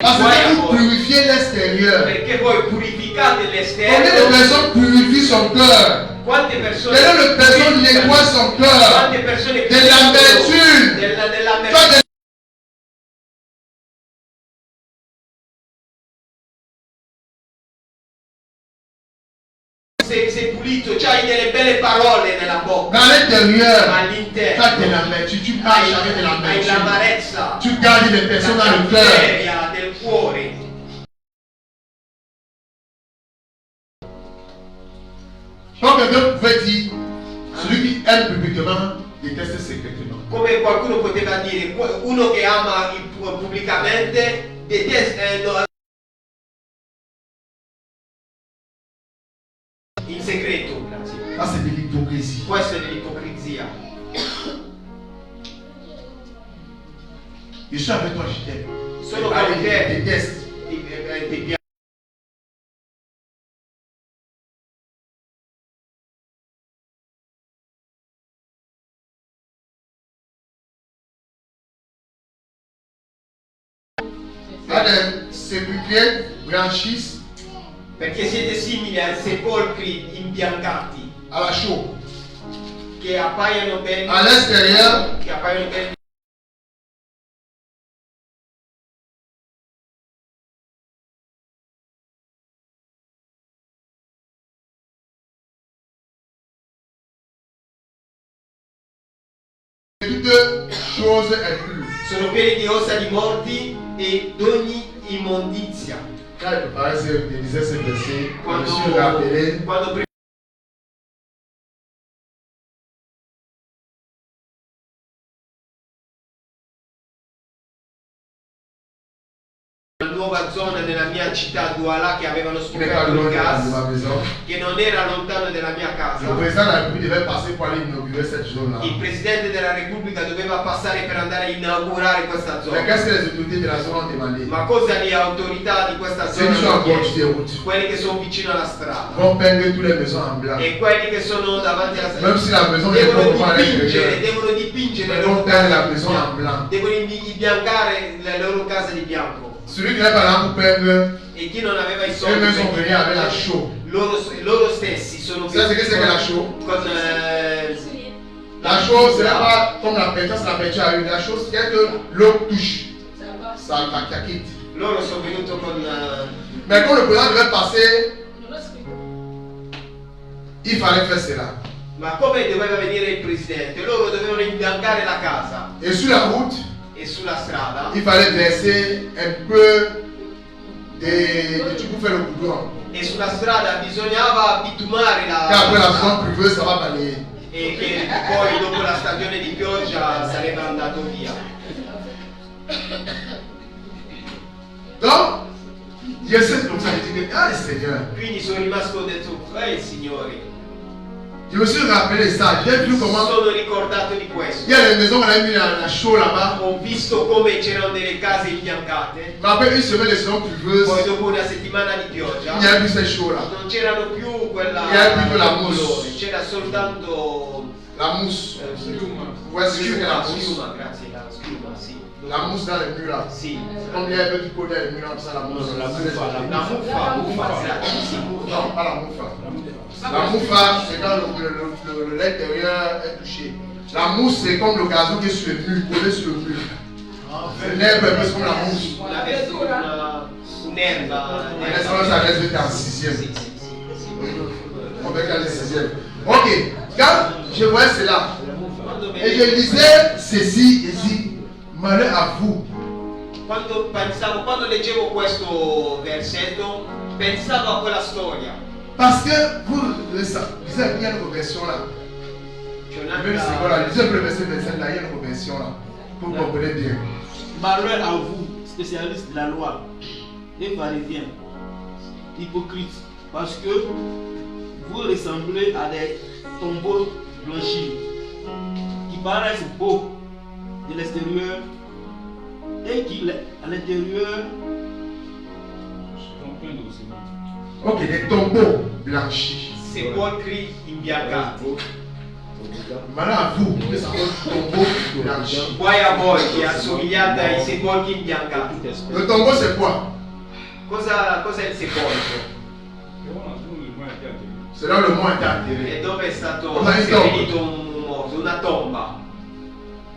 Parce que vous purifiez l'extérieur. perché voi purificate Combien de l'esterno. personnes purifient son cœur? Quante persone Combien de personnes nettoient son cœur? quante persone De l'amertume. dell'amertume. Toi, de- Sei pulito, c'hai delle belle parole nella bocca, Dans ma l'intérieur, toi all'interno de l'amertume, tu marches avec de hai l'amertume. l'amarezza, Tu gardes les personnes la dans le cœur. cattiveria del cuore. Donc quelqu'un pouvait dire, celui qui aime publiquement déteste secrètement. Come qualcuno poteva dire, uno che ama pubblicamente detesta in segreto, grazie. Ça c'est de l'hypocrisie. Questa è dell'ipocrisia. Je suis avec toi, je t'aime. Sono Allez, con te. je déteste. Ti piace. Les sépulcres blanchissent Perché siete simili ai sepolcri imbiancati à la chaux. che appaiono belli. À l'extérieur, Che appaiono belli. toute chose est pure. Sono pieni di ossa di morti e d'ogni immondizia. Quand il préparait il disait ce verset, je me Quando, suis rappelé quando una nuova zona nella mia città Douala che avevano qui n'est pas scoperto loin il de gas, ma maison. che non era lontano dalla mia casa. Le président de la République devait passer pour aller inaugurer cette zone-là. Il presidente della Repubblica doveva passare per andare a inaugurare questa Mais zona. qu'est-ce que les autorités de la zone ont demandé? Ma cosa le autorità di questa Ceux zona qui sont hanno en bord chiesto? des routes Quelli che sono vicino alla strada vont peindre toutes les maisons en blanc. e quelli che sono davanti alla Même strada si la maison est devono complètement à dipingere, l'intérieur, devono dipingere ils le vont loro peindre la case, maison en blanc. devono imbiancare le loro case di bianco. Celui qui n'est pas là pour peindre, E chi non aveva i eux soldi mêmes sont per- venus avec la chaux. loro stessi sono Vous savez ce que c'est que la chaux? con La chaux, ce n'est pas comme la peinture, c'est la peinture à huile. La chaux, c'est que l'eau touche. Ça va. Ça quitte. loro sono venuti con Mais quand le président devait passer, Non ho scritto. il fallait faire cela. ma come doveva venire il presidente? Loro dovevano imbiancare la casa Et sur la route, e sulla strada il fallait verser un peu de trucs pour faire le goudron. e sulla strada bisognava bitumare Et après la la saison pluvieuse, ça va balayer. e che poi dopo la stagione di pioggia sarebbe andato via. Donc, Dieu sait comme ça, il dit que, ah Seigneur, Quindi sono rimasto detto, Signore, je me suis rappelé ça, j'ai vu comment sono ricordato di questo. il y a des maisons qu'on a mis la chaux là-bas. Ho visto come c'erano delle case imbiancate, Mais après une semaine de saison pluvieuse, poi dopo una settimana di pioggia il n'y a plus ces chaux-là. non c'erano più quella Il y a più la mousse. colore, c'era soltanto La mousse. schiuma. Ouais, c'est ce que la mousse. Schiuma, grazie, la schiuma, sì. La mousse dans les murs là. Sì. Comme il y a un peu du côté des murs comme ça, la mousse. La muffa, grazie, sì. Non, pas la mouffa. La mouffa, c'est quand l'intérieur est touché. La mousse, c'est comme le gazon qui est sur le mur, collé sur le mur. L'herbe est un peu comme la mousse. Un'erba. Laisse-moi ça reste j'étais en 6e. Sì, sì, sì. On va regarder 6e. Ok, quand je voyais cela, Quando et je lisais ceci, ici, malheur à vous. quando leggevo questo versetto, pensavo a quella storia. Parce que vous lisez, il y a une version là. C'è Même c'est quoi là, lisez le verset 27 là, il y a une version là. Pour comprendre bien. Malheur à vous, spécialistes de la loi, et pharisiens, hypocrites, parce que vous ressemblez à des tombeaux blanchis qui paraissent beaux de l'extérieur et qui, à l'intérieur, Ok, des tombeaux blanchis. sepolcri imbiancati. Malheur à vous, qui sont des tombeaux blanchis. Guai a voi che assomigliate ai sepolcri imbiancati. Le tombeau c'est quoi? Cos'è il sepolcro? C'est là où le mort était enterré. E dove è stato Cosa è seppellito un morto? Una tomba.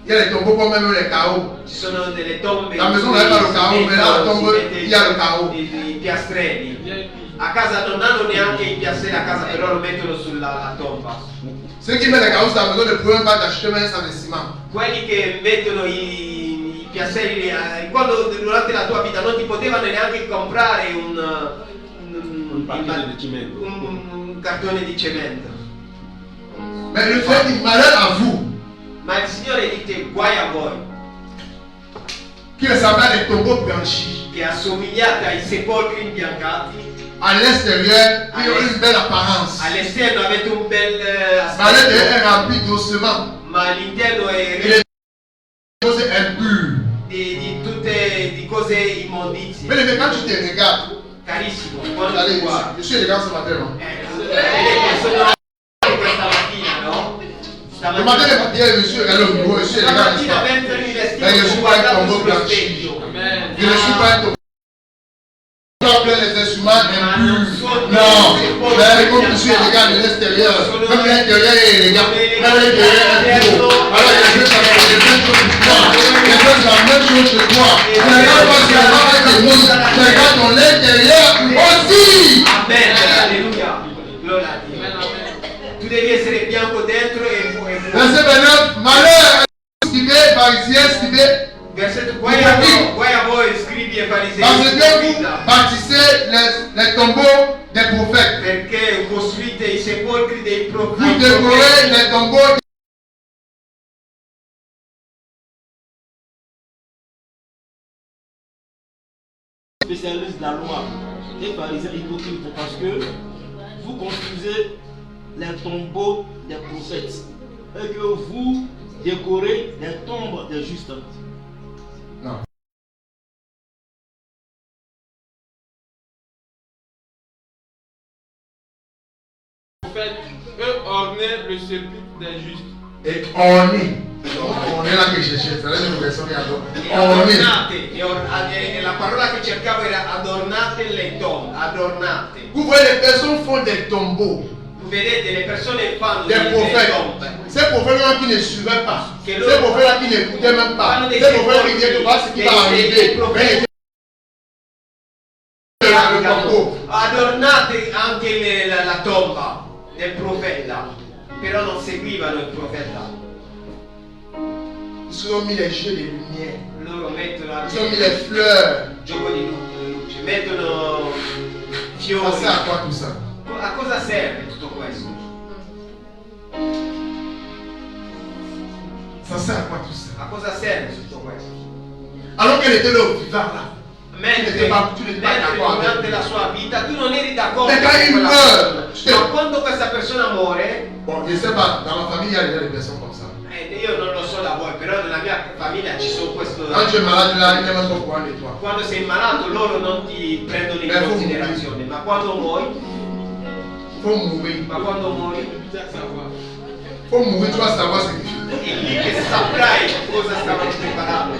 Il y a des tombeaux comme même les chaos. Ci sono delle tombe. La maison n'avait pas le carreau, mais là, la tombe, il y a le carreau. I piastrelli. A casa non hanno neanche i piastrelli a casa, però lo mettono sulla tomba. Ceux qui mettent les carreaux sur la maison ne pouvaient pas acheter même sans ciment. Quelli che mettono i piastrelli quando durante la tua vita non ti potevano neanche comprare un cartone di cemento. Mais le fait dit malheur à vous, Ma il Signore dice guai a voi qui ressemblent à des tombeaux blanchis. che assomigliate ai sepolcri imbiancati, À l'extérieur, qui ont une belle apparence. all'esterno avete un bel Ma l'intérieur est aspetto, rempli d'ossements ma all'interno et è les choses impures. di cose immondizie. Mais quand tu te regardes, Carissimo, quando allez, tu guardi, je suis élégant ce matin, non? sono questa mattina, no? Le matin, les papiers, je suis regardé au bureau, je suis élégant. Stamattina mentre mi Mais je vestivo, ne ho suis pas un guardato tombeau sullo blanchi. specchio. Je ne suis pas un tombeau. Plein les instruments impurs. Non, mais comme je suis élégant de l'extérieur, même l'intérieur est élégant, même l'intérieur est beau. Alors les deux, ça fait les mêmes choses que toi. Les deux, c'est la même chose que toi. Tu regardes pas sur la barre avec les mots, tu regardes ton intérieur aussi. Amen, alleluia. Gloria a Dio. Tu devi essere bianco dentro e fuori. Verset 29, malheur, scribez, pharisiens, scribez. Versetto, guai a voi scribi e farisei, Parce que vous bâtissez les tombeaux des prophètes. perché costruite i sepolcri dei Vous profeti. décorez les tombeaux Spécialistes de la loi et pharisiens hypocrites parce que vous construisez les tombeaux des prophètes et que vous décorez les tombes des justes. Non. Eux ornaient le sépulcre des justes. et ornés. On est là que je cherche, c'est la même version qui a ornés. Adornate, la parola che cercavo era adornate le tombe, adornate. Vous voyez, les personnes font des tombeaux, Vedete, le persone fanno des delle prophètes. tombe. Ces prophètes-là qui ne suivaient pas, Che ces loro prophètes-là qui n'écoutaient même pas, fanno dei ces prophètes qui disaient sepolcri, que voilà ce qui va dei arriver. profeti. Mais le tombeau. Adornate anche la tomba del profeta, però non seguivano il profeta. Ils ont mis les jeux de lumière, Loro mettono ils ont mis les fleurs. gioco di luce, mettono Ça fiori. sert à quoi tout ça? A cosa serve tutto questo? Ça sert à quoi tout ça? A cosa serve tutto questo? Alors qu'elle était là au vivant là. Mentre, Tu n'étais pas d'accord avec durante la sua vita tu non eri d'accordo Mais con quand il quella meurt, persona. Ma quando questa persona muore, Bon, je ne sais pas, dans ma famille il y a déjà des personnes comme ça. io non lo so da voi, però nella mia famiglia ci sono questo. Quand tu es malade là, il n'y a même pas quoi de toi. Quando sei malato loro non ti prendono in Beh, considerazione, ma quando muori, Faut mourir. ma quando muori, Faut mourir, tu vas savoir ce qu'il fait. è lì che saprai cosa stavano preparando.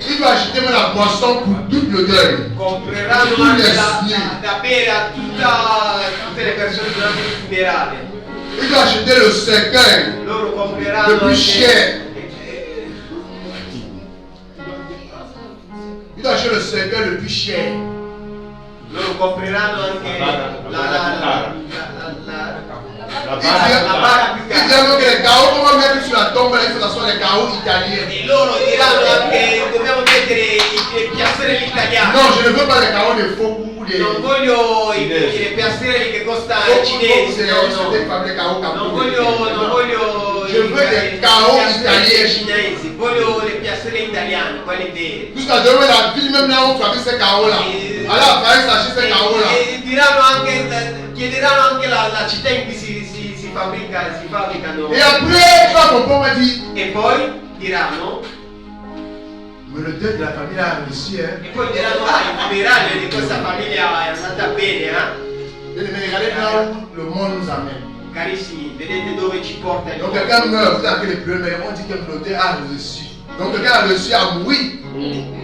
Il va acheter même la boisson pour toute le deuil. Compreranno Tutti anche gli da asili. bere a tutte le persone durante il funerale. Il va acheter le cercueil Loro compreranno le plus cher. eh, Il va acheter le cercueil le plus cher. loro compreranno anche Il dit même que les carreaux qu'on va mettre sur la tombe, là, il faut que ce soit les carreaux italiens. e loro diranno anche dobbiamo mettere i piastrelli italiani. Non, je ne veux pas les carreaux de faux ou des. Non voglio i piastrelli che costano cinesi, no. des carreaux Non voglio Je veux des carreaux italiens. cinesi, voglio le piastrelle italiane, quelli veri. Jusqu'à demain, la ville, même là, on fabrique ces carreaux-là. Alors, Paris s'achète ces carreaux-là. E diranno anche, chiederanno anche la città in cui si fabbricano. Et après, tu vas comprendre, on dit, E poi diranno, mais le deuil de la famille a réussi, hein. il funerale di questa famiglia è andata bene, eh? Et regardez là où le monde nous amène. Carissimi, vedete dove ci porta il Donc, mondo. quelqu'un meurt, vous avez les pleurs, mais on dit que le deuil a réussi. Donc, quelqu'un a réussi à mourir.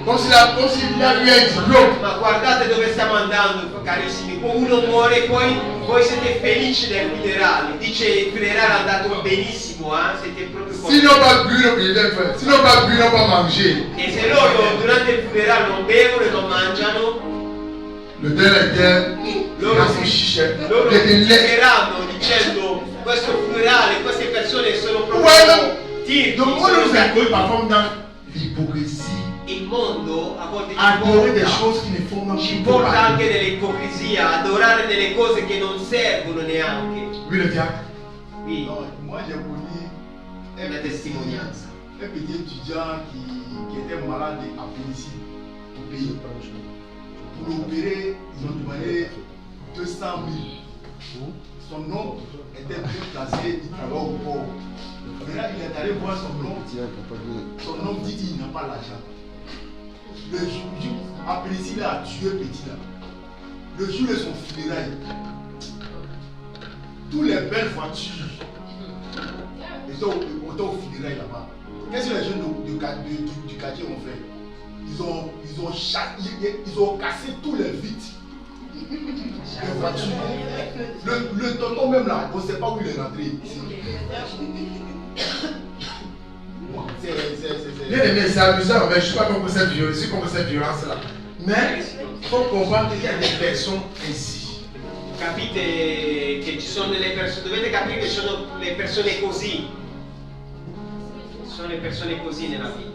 Comme s'il a eu un diplôme. Ma guardate dove stiamo andando, carissimi. Uno muore e poi voi siete felici del funerale. Dice il funerale è andato benissimo, siete proprio S'ils n'ont pas bu, s'ils n'ont pas bu, ils n'ont pas mangé. E se loro durante il funerale non bevono e non mangiano, Le deuil était loro assez chiche. loro Il était laid. funeranno dicendo questo funerale, queste persone sono proprio Ouais, tirchi, donc, on sono nous inclut parfois dans l'hypocrisie. il mondo a volte Adorer des choses qui ne font même ci pas porta partie. anche dell'ipocrisia, adorare delle cose che non servono neanche. Oui, le diable. Qui Non, moi j'ai connu è una testimonianza. un petit étudiant qui était malade à Policie, au pays. Pour l'opérer, ils ont demandé 200 000. Son nom était bien placé, il travaillait au port. Maintenant, il est allé voir son nom. Son nom dit pas l'argent. Le jour, Apprécie là, a tué petit là. Le jour de son funérail, tous les belles voitures étaient au funérail là-bas. Qu'est-ce que les jeunes du quartier ont fait? Ils ont cassé tous les vitres des voitures. Le tonton même là, on ne sait pas où il est rentré. Bien aimé, c'est amusant, mais je ne suis pas contre cette violence, je suis contre cette violence-là. Mais il faut comprendre qu'il y a des personnes ainsi. Capite che ci sono delle persone, dovete capire che sono le persone così. Sono le persone così nella vita.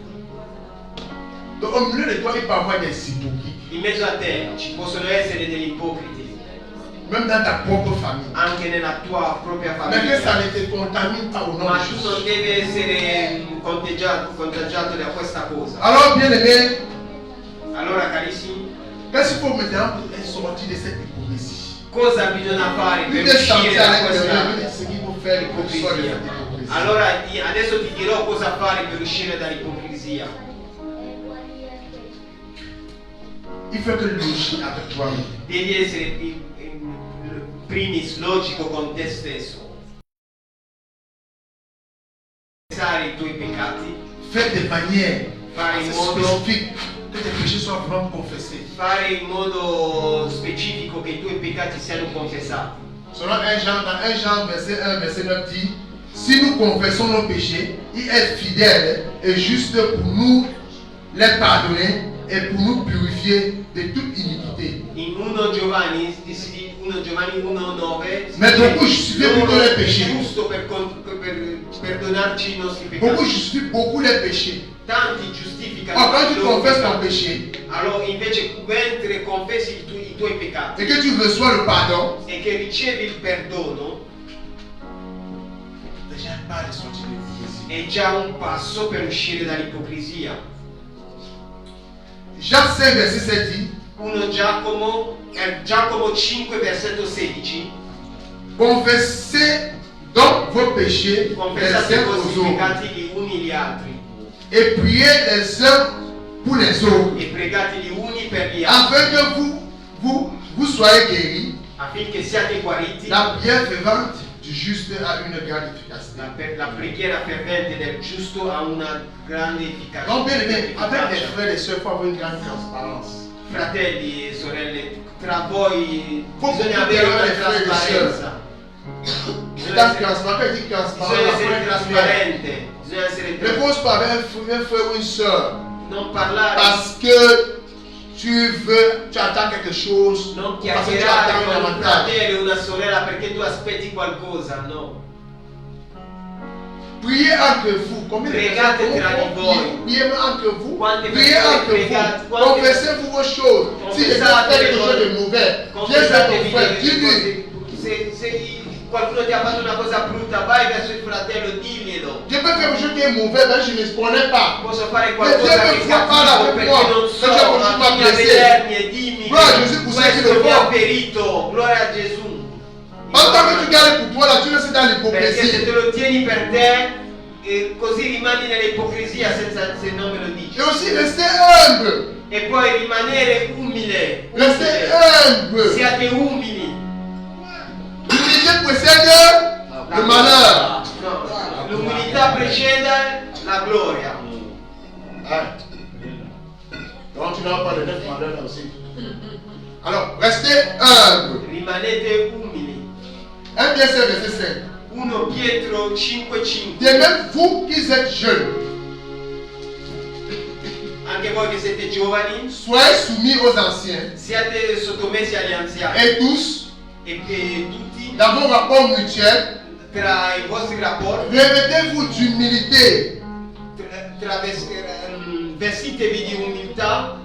Donc au milieu de toi, il peut y avoir des hypocrites. In mezzo a te ci possono essere degli ipocriti. Même dans ta propre famille. Anche nella tua propria Mais que famiglia. ça ne te contamine pas au nom Ma de tu Jésus. non devi essere contagiato da questa cosa. Alors bien aimé, Allora carissimi, qu'est-ce qu'il faut maintenant pour sortir de cette hypocrisie? cosa bisogna fare Lui per de uscire sentir à da l'intérieur, questa ce qu'il faut faire pour sortir de cette ipocrisia? hypocrisie. Allora adesso ti dirò cosa fare per uscire dall'ipocrisia. Il faut que logique avec toi-même. Devi essere in primis logico con te stesso. Confessare i tuoi peccati, Fais de manière fare in assez modo spécifique que tes péchés soient vraiment confessés. fare in modo specifico che i tuoi peccati siano confessati. Selon 1 Jean, dans 1 Jean, verset 1, verset 9 dit, si nous confessons nos péchés, il est fidèle et juste pour nous les pardonner et pour nous purifier de toute iniquité. In 1 Giovanni 1,9 Mais beaucoup justifient plutôt les péchés. giusto per perdonarci i nostri Beaucoup peccati. justifient beaucoup les péchés. Tanti giustificano Or, quand i tu loro confesses ton peccati. péché Allora invece mentre confessi i tuoi peccati et que tu reçois le pardon, e che ricevi il perdono, déjà pas de sortir de l'hypocrisie. è già un passo per uscire dall'ipocrisia. Jacques 5, verset 7 dit, 1 Giacomo 5 versetto 16, confessez donc vos péchés les confessate i uns aux vostri autres peccati gli uni gli altri et priez les uns pour les autres, e pregate gli uni per gli altri afin que vous soyez guéris. affinché siate guariti. La prière fervente du juste a une grande efficacité. La preghiera fervente del giusto ha una grande efficacia. Donc, bien aimé, avec les frères et les sœurs, il faut avoir une grande transparence. Fratelli e sorelle, tra voi Faut bisogna beaucoup avere dire una alle frères et trasparenza. Dans transparent, quand il dit transparent, Bisogna essere après, trasparente, bisogna essere ne pose pas avec un frère ou une sœur non parlare, parce que tu attends quelque chose, non parce que tu chiacchierare attends un con un avantage. fratello o una sorella perché tu aspetti qualcosa, no. Priez entre vous. Combien de Pregate personnes tra di voi. priez entre vous. Quante Priez persone entre pregate, vous. quante- Confessez-vous vos choses. Si quelqu'un Confessate fait le quelque cose. chose de mauvais, viens vers Confessatevi ton frère, delle dis-lui. cose. Se qualcuno ti ha fatto una cosa brutta, vai verso il fratello, diglielo. Je peux faire quelque chose qui est mauvais, mais je ne connais pas. Posso fare Mais qualcosa Dieu che me voit pas là capisco avec perché moi. non Mais so, Dieu continue ma à vieni a blesser. vedermi e dimmi Gloire à Jésus pour ceux qui questo le mi ha font. ferito, gloria a Gesù. En tant que tu gardes pour toi, là, tu restes dans Perché se l'hypocrisie. te lo tieni per te, così rimani nell'ipocrisia se non me lo dici. Et aussi rester humble. E poi rimanere umile. Rester humble. Siate umili. L'humilité précède le malheur. No, l'umiltà precede la gloria. Hein? Donc tu n'as pas de 9 malheurs là aussi. Alors, restez humble. Rimanete umili. 1 Pierre 5, verset 5. 1 Pietro 5,5. Et même vous qui êtes jeunes, Anche voi che siete giovani, soyez soumis aux anciens. siate sottomessi agli anziani. Et tous, E tutti, dans vos rapports mutuels, tra i vostri rapporti, revêtez-vous d'humilité, vestitevi di umiltà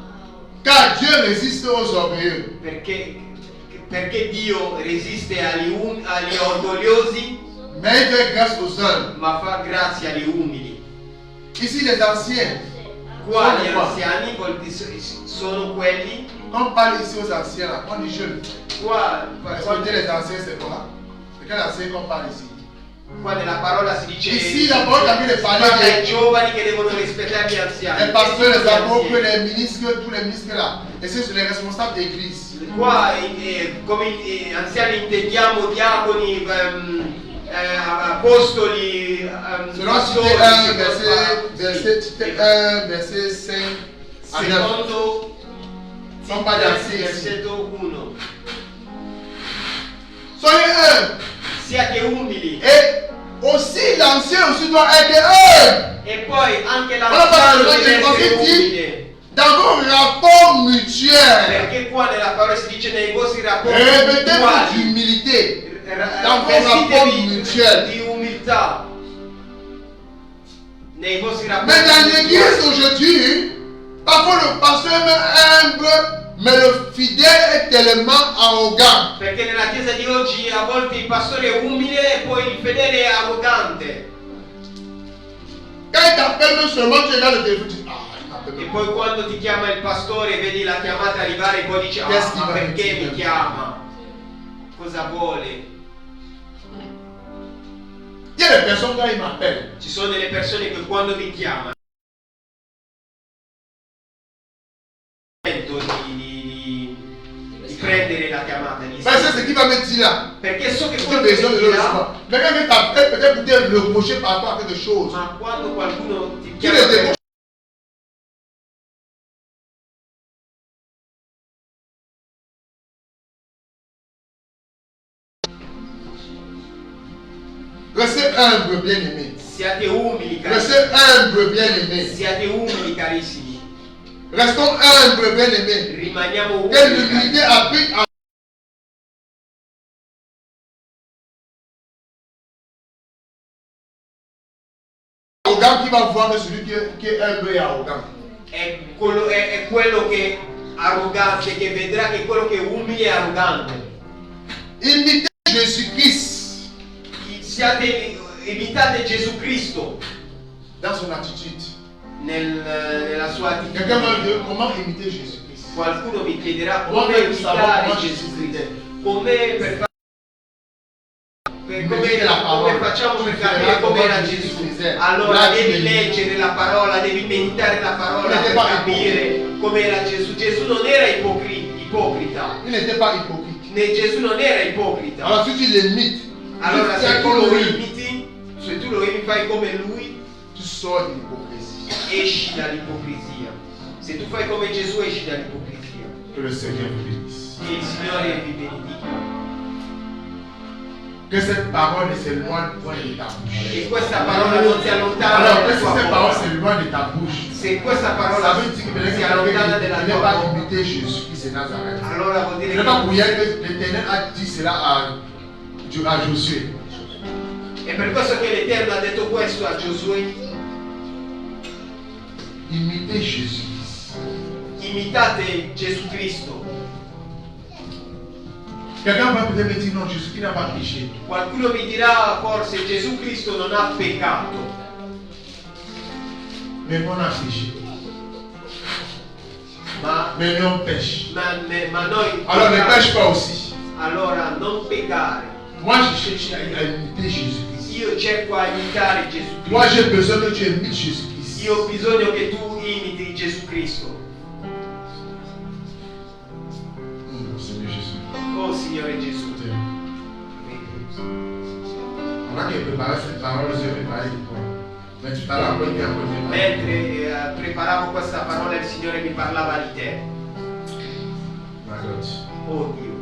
car Dieu résiste aux orgueilleux. perché Dio resiste agli orgogliosi, Mais il fait grâce aux hommes. ma fa grazia agli umili. Ici, les anciens, Qua gli sono qua. anziani sono quelli, Quand on parle ici aux anciens, là, on dit jeunes. qua, Parce que les anciens, c'est quoi? C'est quel ancien qu'on parle ici? Qua nella parola si dice Ici, la parole a de parla ai parler giovani che devono rispettare gli anziani. des pasteurs, les apôtres, les ministres, tous les ministres là. Et c'est sur les responsables d'église. Qua come anziani intendiamo diaconi, apostoli, Selon cité 1, verset 5 à 9. secondo Sono pas dans 6. versetto 1. Soyez humbles. Siate umili. Et aussi l'ancien aussi doit être humble. E poi anche Voilà l'anziano parce que deve le essere Prophète dit umile. dans vos rapports mutuels, Perché qua nella parola si dice nei vostri rapporti revêtez-vous mutuali, d'humilité. Dans vos rapports vestitevi mutuels. di umiltà nei vostri Mais rapporti dans mutuali. l'église aujourd'hui, parfois le pasteur est même humble, mais le fidèle est tellement arrogant. Perché nella chiesa di oggi a volte il pastore è umile e poi il fedele è arrogante. Quand il t'appelle même seulement, tu es dans le téléphone, tu dis, ah, il m'appelle E même. poi quando ti chiama il pastore vedi la chiamata arrivare e poi dici Qu'est-ce ah, qu'il ma va perché dire? mi chiama? Cosa vuole? Il y a des personnes quand ils m'appellent. Ci sono delle persone che quando mi chiamano sento di prendere la chiamata, Parce que ce qu'il va me dire là, perché so che tu as quando besoin mi de le dirà, recevoir. Mais quand il t'appelle, peut-être pour te reprocher par rapport à quelque chose. ma quando qualcuno ti Tu le chiama débauches. Restez humble, bien-aimé. siate umili carissimi, Restez humble, bien-aimé. siate umili carissimi, Restons humbles, bien-aimé. rimaniamo Que umili. l'humilité habite en arrogant qui va voir que celui qui est humble et arrogant. È quello che arrogante, che vedrà che quello che è umile è arrogante. Imitez Jésus-Christ Imitate Gesù Cristo dans son attitude. nella sua Quelqu'un m'a attitudine. dit comment imiter Jésus-Christ. Qualcuno mi chiederà Comment come faire savoir imitare comment Gesù Jésus Cristo. était. Come per fare come facciamo per capire come era Gesù? Allora devi leggere la parola, devi meditare la parola per capire come era Gesù. Gesù non era ipocrita. Il n'était pas hypocrite. Gesù non era ipocrita. Alors si tu l'imites, Allora tu se tu lo lui, imiti, se tu lo imiti fai come lui, tu sors de l'hypocrisie. esci dall'ipocrisia. Se tu fai come Gesù esci dall'ipocrisia. Que le Seigneur vous bénisse. Che il Signore vi benedica. Que cette parole ne s'éloigne point de ta bouche. E questa parola non si allontana Alors, dalla que tua cette parole bocca. s'éloigne de ta bouche. Se questa Ça parola veut dire que si allontana della tu n'es tua pas bocca, imité Jésus-Christ de Nazareth. allora vuol Ce dire n'est pas che pour rien que l'Éternel a dit cela à Josué. è per questo che l'Eterno ha detto questo a Giosuè: Imitez Jésus-Christ. imitate Gesù Cristo. Quelqu'un va peut-être me dire non, Jésus-Christ n'a pas péché. Qualcuno mi dirà forse Gesù Cristo non ha peccato, Mais nous on a péché. ma, Mais nous on pêche. ma noi Alors ne peccato. pêche pas aussi. Allora non peccare. Moi je cherche à imiter Jésus-Christ. Io cerco a imitare Gesù Moi Cristo. j'ai besoin que tu imites Jésus-Christ. Io ho bisogno che tu imiti Gesù Cristo. Seigneur Jésus. Oh Signore Gesù. Pendant qu'il préparait cette parole, j'ai préparé le point. Mais tout à l'heure, il y a un peu Mentre preparavo questa parola il Signore mi parlava di te. My God. Oh Dio.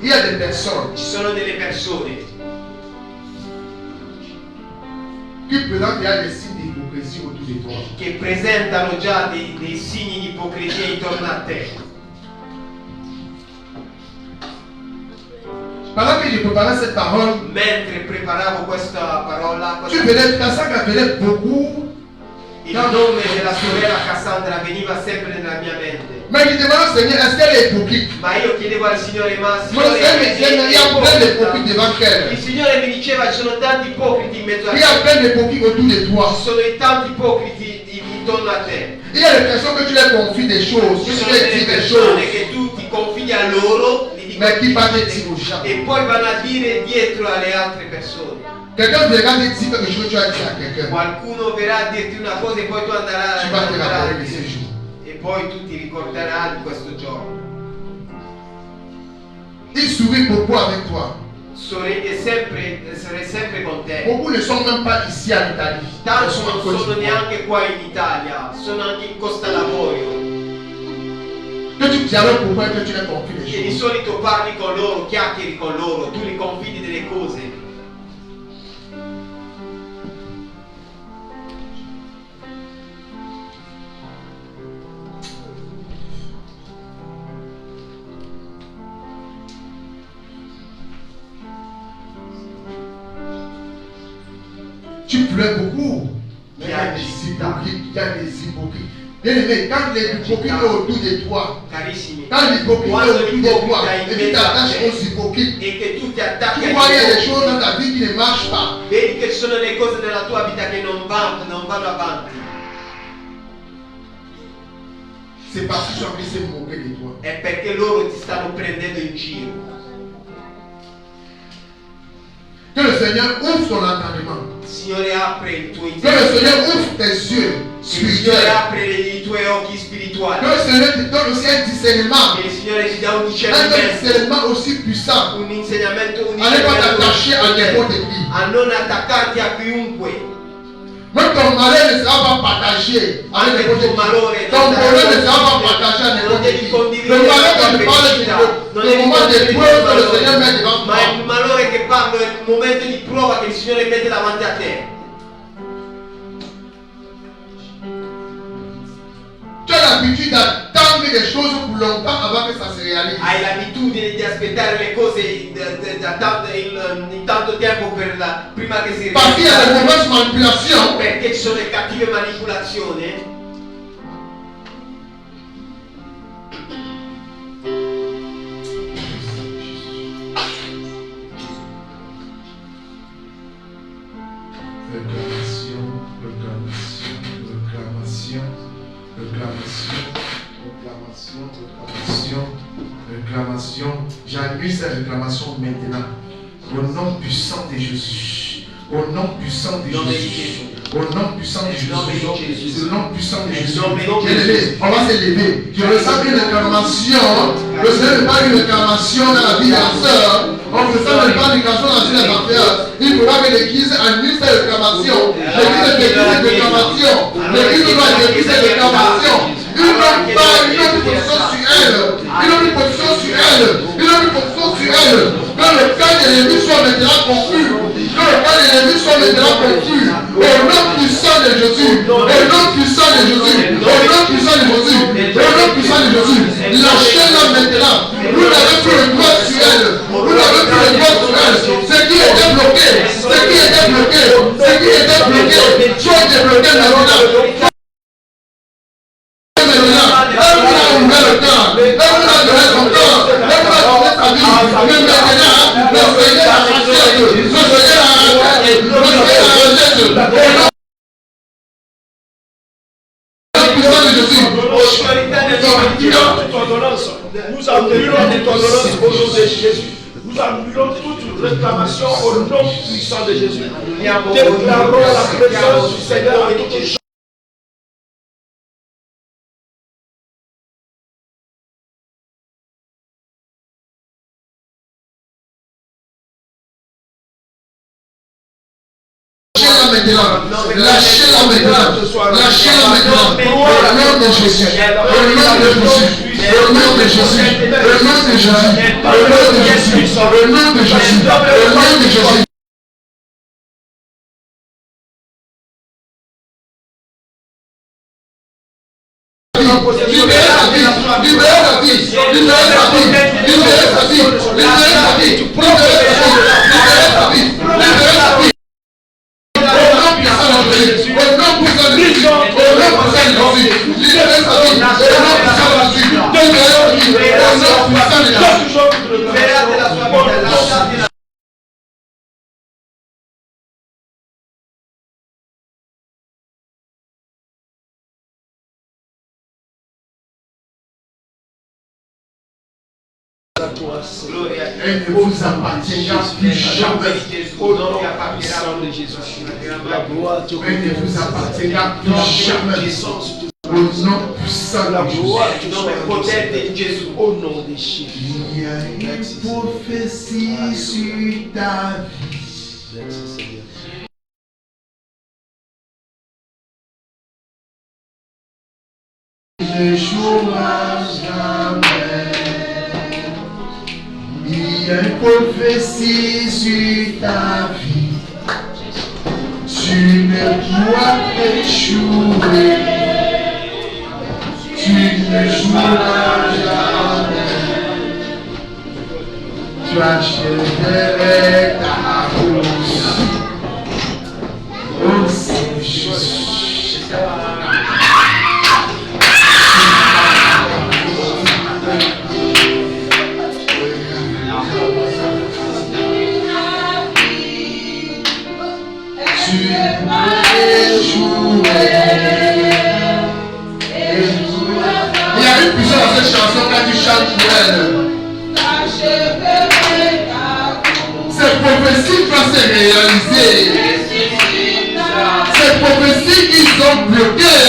Il y a des personnes Ci sono delle persone qui présentent il y a des signes d'hypocrisie autour de toi. che presentano già dei segni di ipocrisia intorno a te. Pendant que je préparais cette parole, Mentre preparavo questa parola, tu venais, Cassandra venait beaucoup. il nome della sorella Cassandra veniva sempre nella mia mente. Mais je demandais au Seigneur, est-ce qu'elle est hypocrite? Ma io chiedevo al Signore, ma Moi, Signore, il y a plein d'hypocrites devant il elle. Signore mi diceva ci sono tanti ipocriti in mezzo a Il y a te. plein d'hypocrites autour de toi. Ci sono tanti ipocriti intorno a te. Il y a des personnes que tu leur confies des choses, que Ci tu sono leur delle dis des persone choses. che tu ti confidi a loro, gli mais qui va te dire aux gens. E poi vanno a dire dietro alle altre persone. Quelqu'un viendra te dire quelque chose, tu vas dire à quelqu'un. Qualcuno verrà a dirti una cosa e poi tu andrai Tu vas te a rappeler de ces jours. e poi tu ti ricorderai di questo giorno. Il sourit beaucoup avec toi. Sarei sempre con te. Beaucoup ne sont même pas ici en Italie. Tanti Ils sont en non Côte sono d'Ivoire. neanche qua in Italia, sono anche in Costa d'Avorio. Que tu dialogues pour moi, que tu les confies les Che di choses. solito parli con loro, chiacchieri con loro, tu li confidi delle cose. Tu pleures beaucoup. Mais il y a des hypocrites. Il y a des hypocrites. Bien aimé, quand les hypocrites sont autour de toi, Carissimi, quand l'hypocrite est quando autour de toi, et tu t'attaches aux hypocrites, e che tu ti attacchi tu ai vois, il y a des ipocriti, choses dans ta vie qui ne marchent pas. vedi che ci sono le cose nella tua vita che non vanno avanti. C'est parce qu'ils sont en train de se moquer de toi. È perché loro ti stanno prendendo in giro. Que le Seigneur ouvre ton entendement. Il Signore apre il tuo Que le intento. Seigneur ouvre tes yeux Il Signore spirituels. apre i tuoi occhi Que spirituali. le Seigneur te donne aussi un discernement. Che il Signore ti dà un Un discernimento, discernement aussi puissant. un insegnamento, un À ne pas t'attacher à n'importe discernimento qui. a non attaccarti a chiunque. Même ton malheur ne sera pas partagé avec Anche n'importe il tuo qui. malore Ton non bonheur ne sarà sera pas partagé à non n'importe devi qui. condividere Le malheur la tua que je parle, felicità, non c'est le devi moment de condividere preuve il que le Seigneur met devant malore, ma toi. il malore che parlo è il momento di prova che il Signore mette davanti a te. Tu as l'habitude d'attendre des choses pour longtemps avant que ça se réalise. Hai l'abitudine di aspettare le cose in tanto tempo prima che si Parce qu'il y a des realizzino, mauvaises manipulations. perché ci sono le cattive manipolazioni. Réclamation, réclamation, réclamation, réclamation, réclamation, réclamation. J'annule cette réclamation maintenant. Au nom puissant de Jésus. Au nom puissant de Jésus. Au nom puissant de Jésus. Au nom puissant de Jésus. Bien-aimé, on va s'élever. Je ressens une réclamation. Le Seigneur n'est pas une réclamation dans la vie de la sœur. On ressent une réclamation dans une affaire. Il faudra que l'Église annule cette réclamation. L'Église détruit cette réclamation. L'Église doit détruire cette réclamation. Ils n'ont pas une autre position sur elle. Ils n'ont une position sur elle. Ils n'ont une position sur elle. Que le cas de l'ennemi soit maintenant conclu. Que le cas de l'ennemi soit maintenant conclu. Au nom puissant de Jésus. Au nom puissant de Jésus. Au nom puissant de Jésus. Au nom puissant de Jésus. Lâchez-la maintenant. Vous n'avez plus le droit sur elle. Vous n'avez plus le droit sur elle. Ce qui était bloqué. Ce qui était bloqué. Ce qui était bloqué. Soit débloqué maintenant. Nous annulons toute ordonnance au nom de Jésus. Nous annulons toute réclamation au nom puissant de Jésus. Déclarons la présence du Seigneur en toutes choses. Lâchez-la maintenant. Lâchez-la maintenant. Au nom de Jésus. Au nom de Jésus. Au nom de Jésus. Au nom de Jésus. Au nom de Jésus. Au nom de Jésus. Au nom de Jésus. Libérez la vie. Libérez la vie. Libérez la vie. Libérez la vie. Libérez la vie. Libérez la vie. Libérez la vie. Liberate la sua vita, lasciate la Elle ne vous appartiendra plus jamais. Au nom puissant de Jésus. La gloire te Elle ne vous appartiendra plus jamais. Au nom puissant la de gloire te Jésus. Au nom de Jésus. Il y a une prophétie sur ta vie. Merci Seigneur. Ne jouera jamais. Il y a une prophétie sur ta vie. Tu ne dois échouer. Tu ne joueras jamais. Tu achèverais ta course. Oh Seigneur. Il y a une puissance dans cette chanson quand tu chantes pour elle. Cette prophétie doit se réaliser. Cette prophétie qu'ils ont bloquée,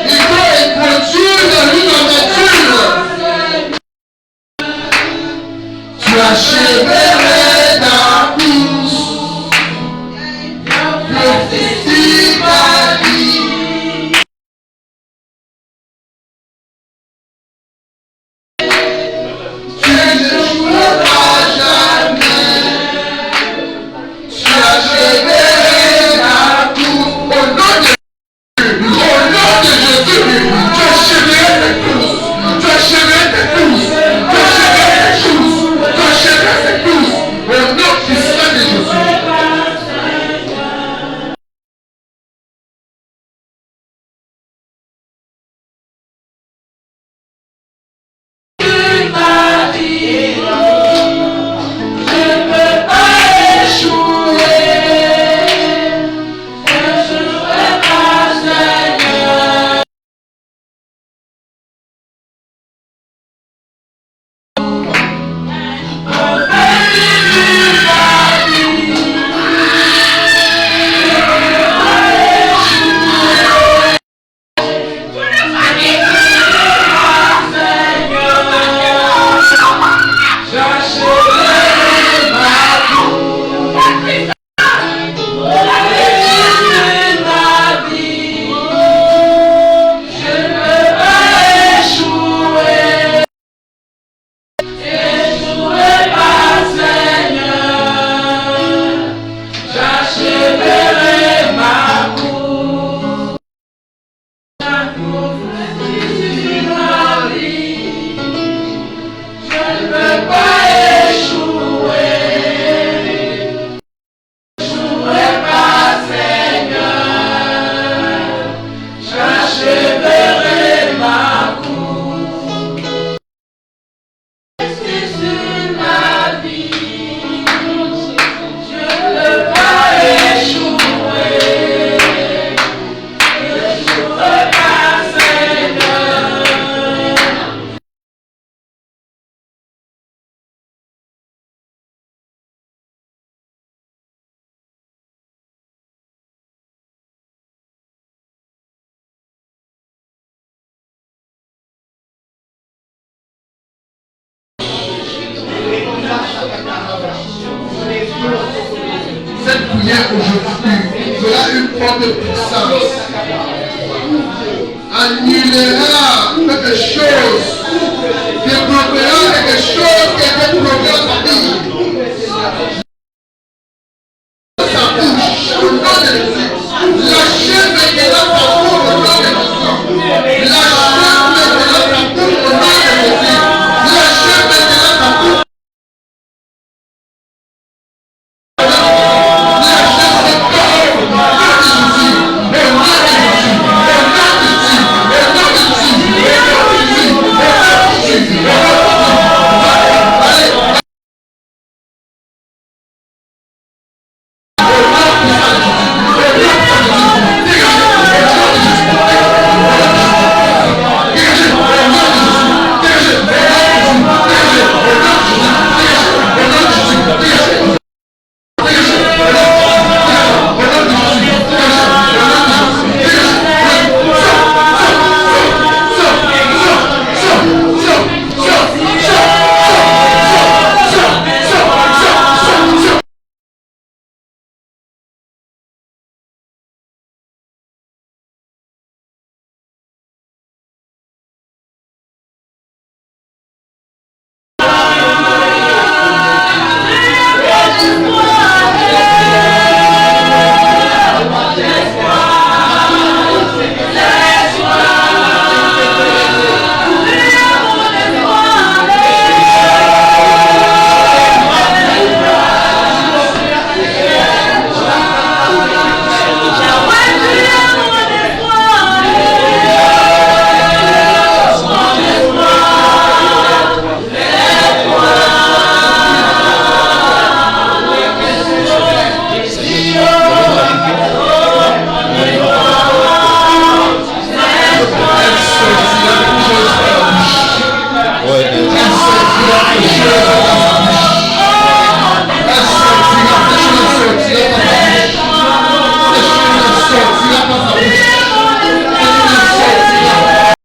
il doit être produit dans une nature. Tu achèverais ta course. Prophétie ma vie. Tu ne joueras jamais. Tu achèverais ta course. Au nom de Jésus, tu achèverais ta course. Tu achèverais ta course. Tu achèverais ta course. Tu achèverais ta course. Au nom puissant de Jésus. Cette prière aujourd'hui sera une forte puissance. Annulera quelque chose, débloquera quelque chose qui était bloqué dans ta vie.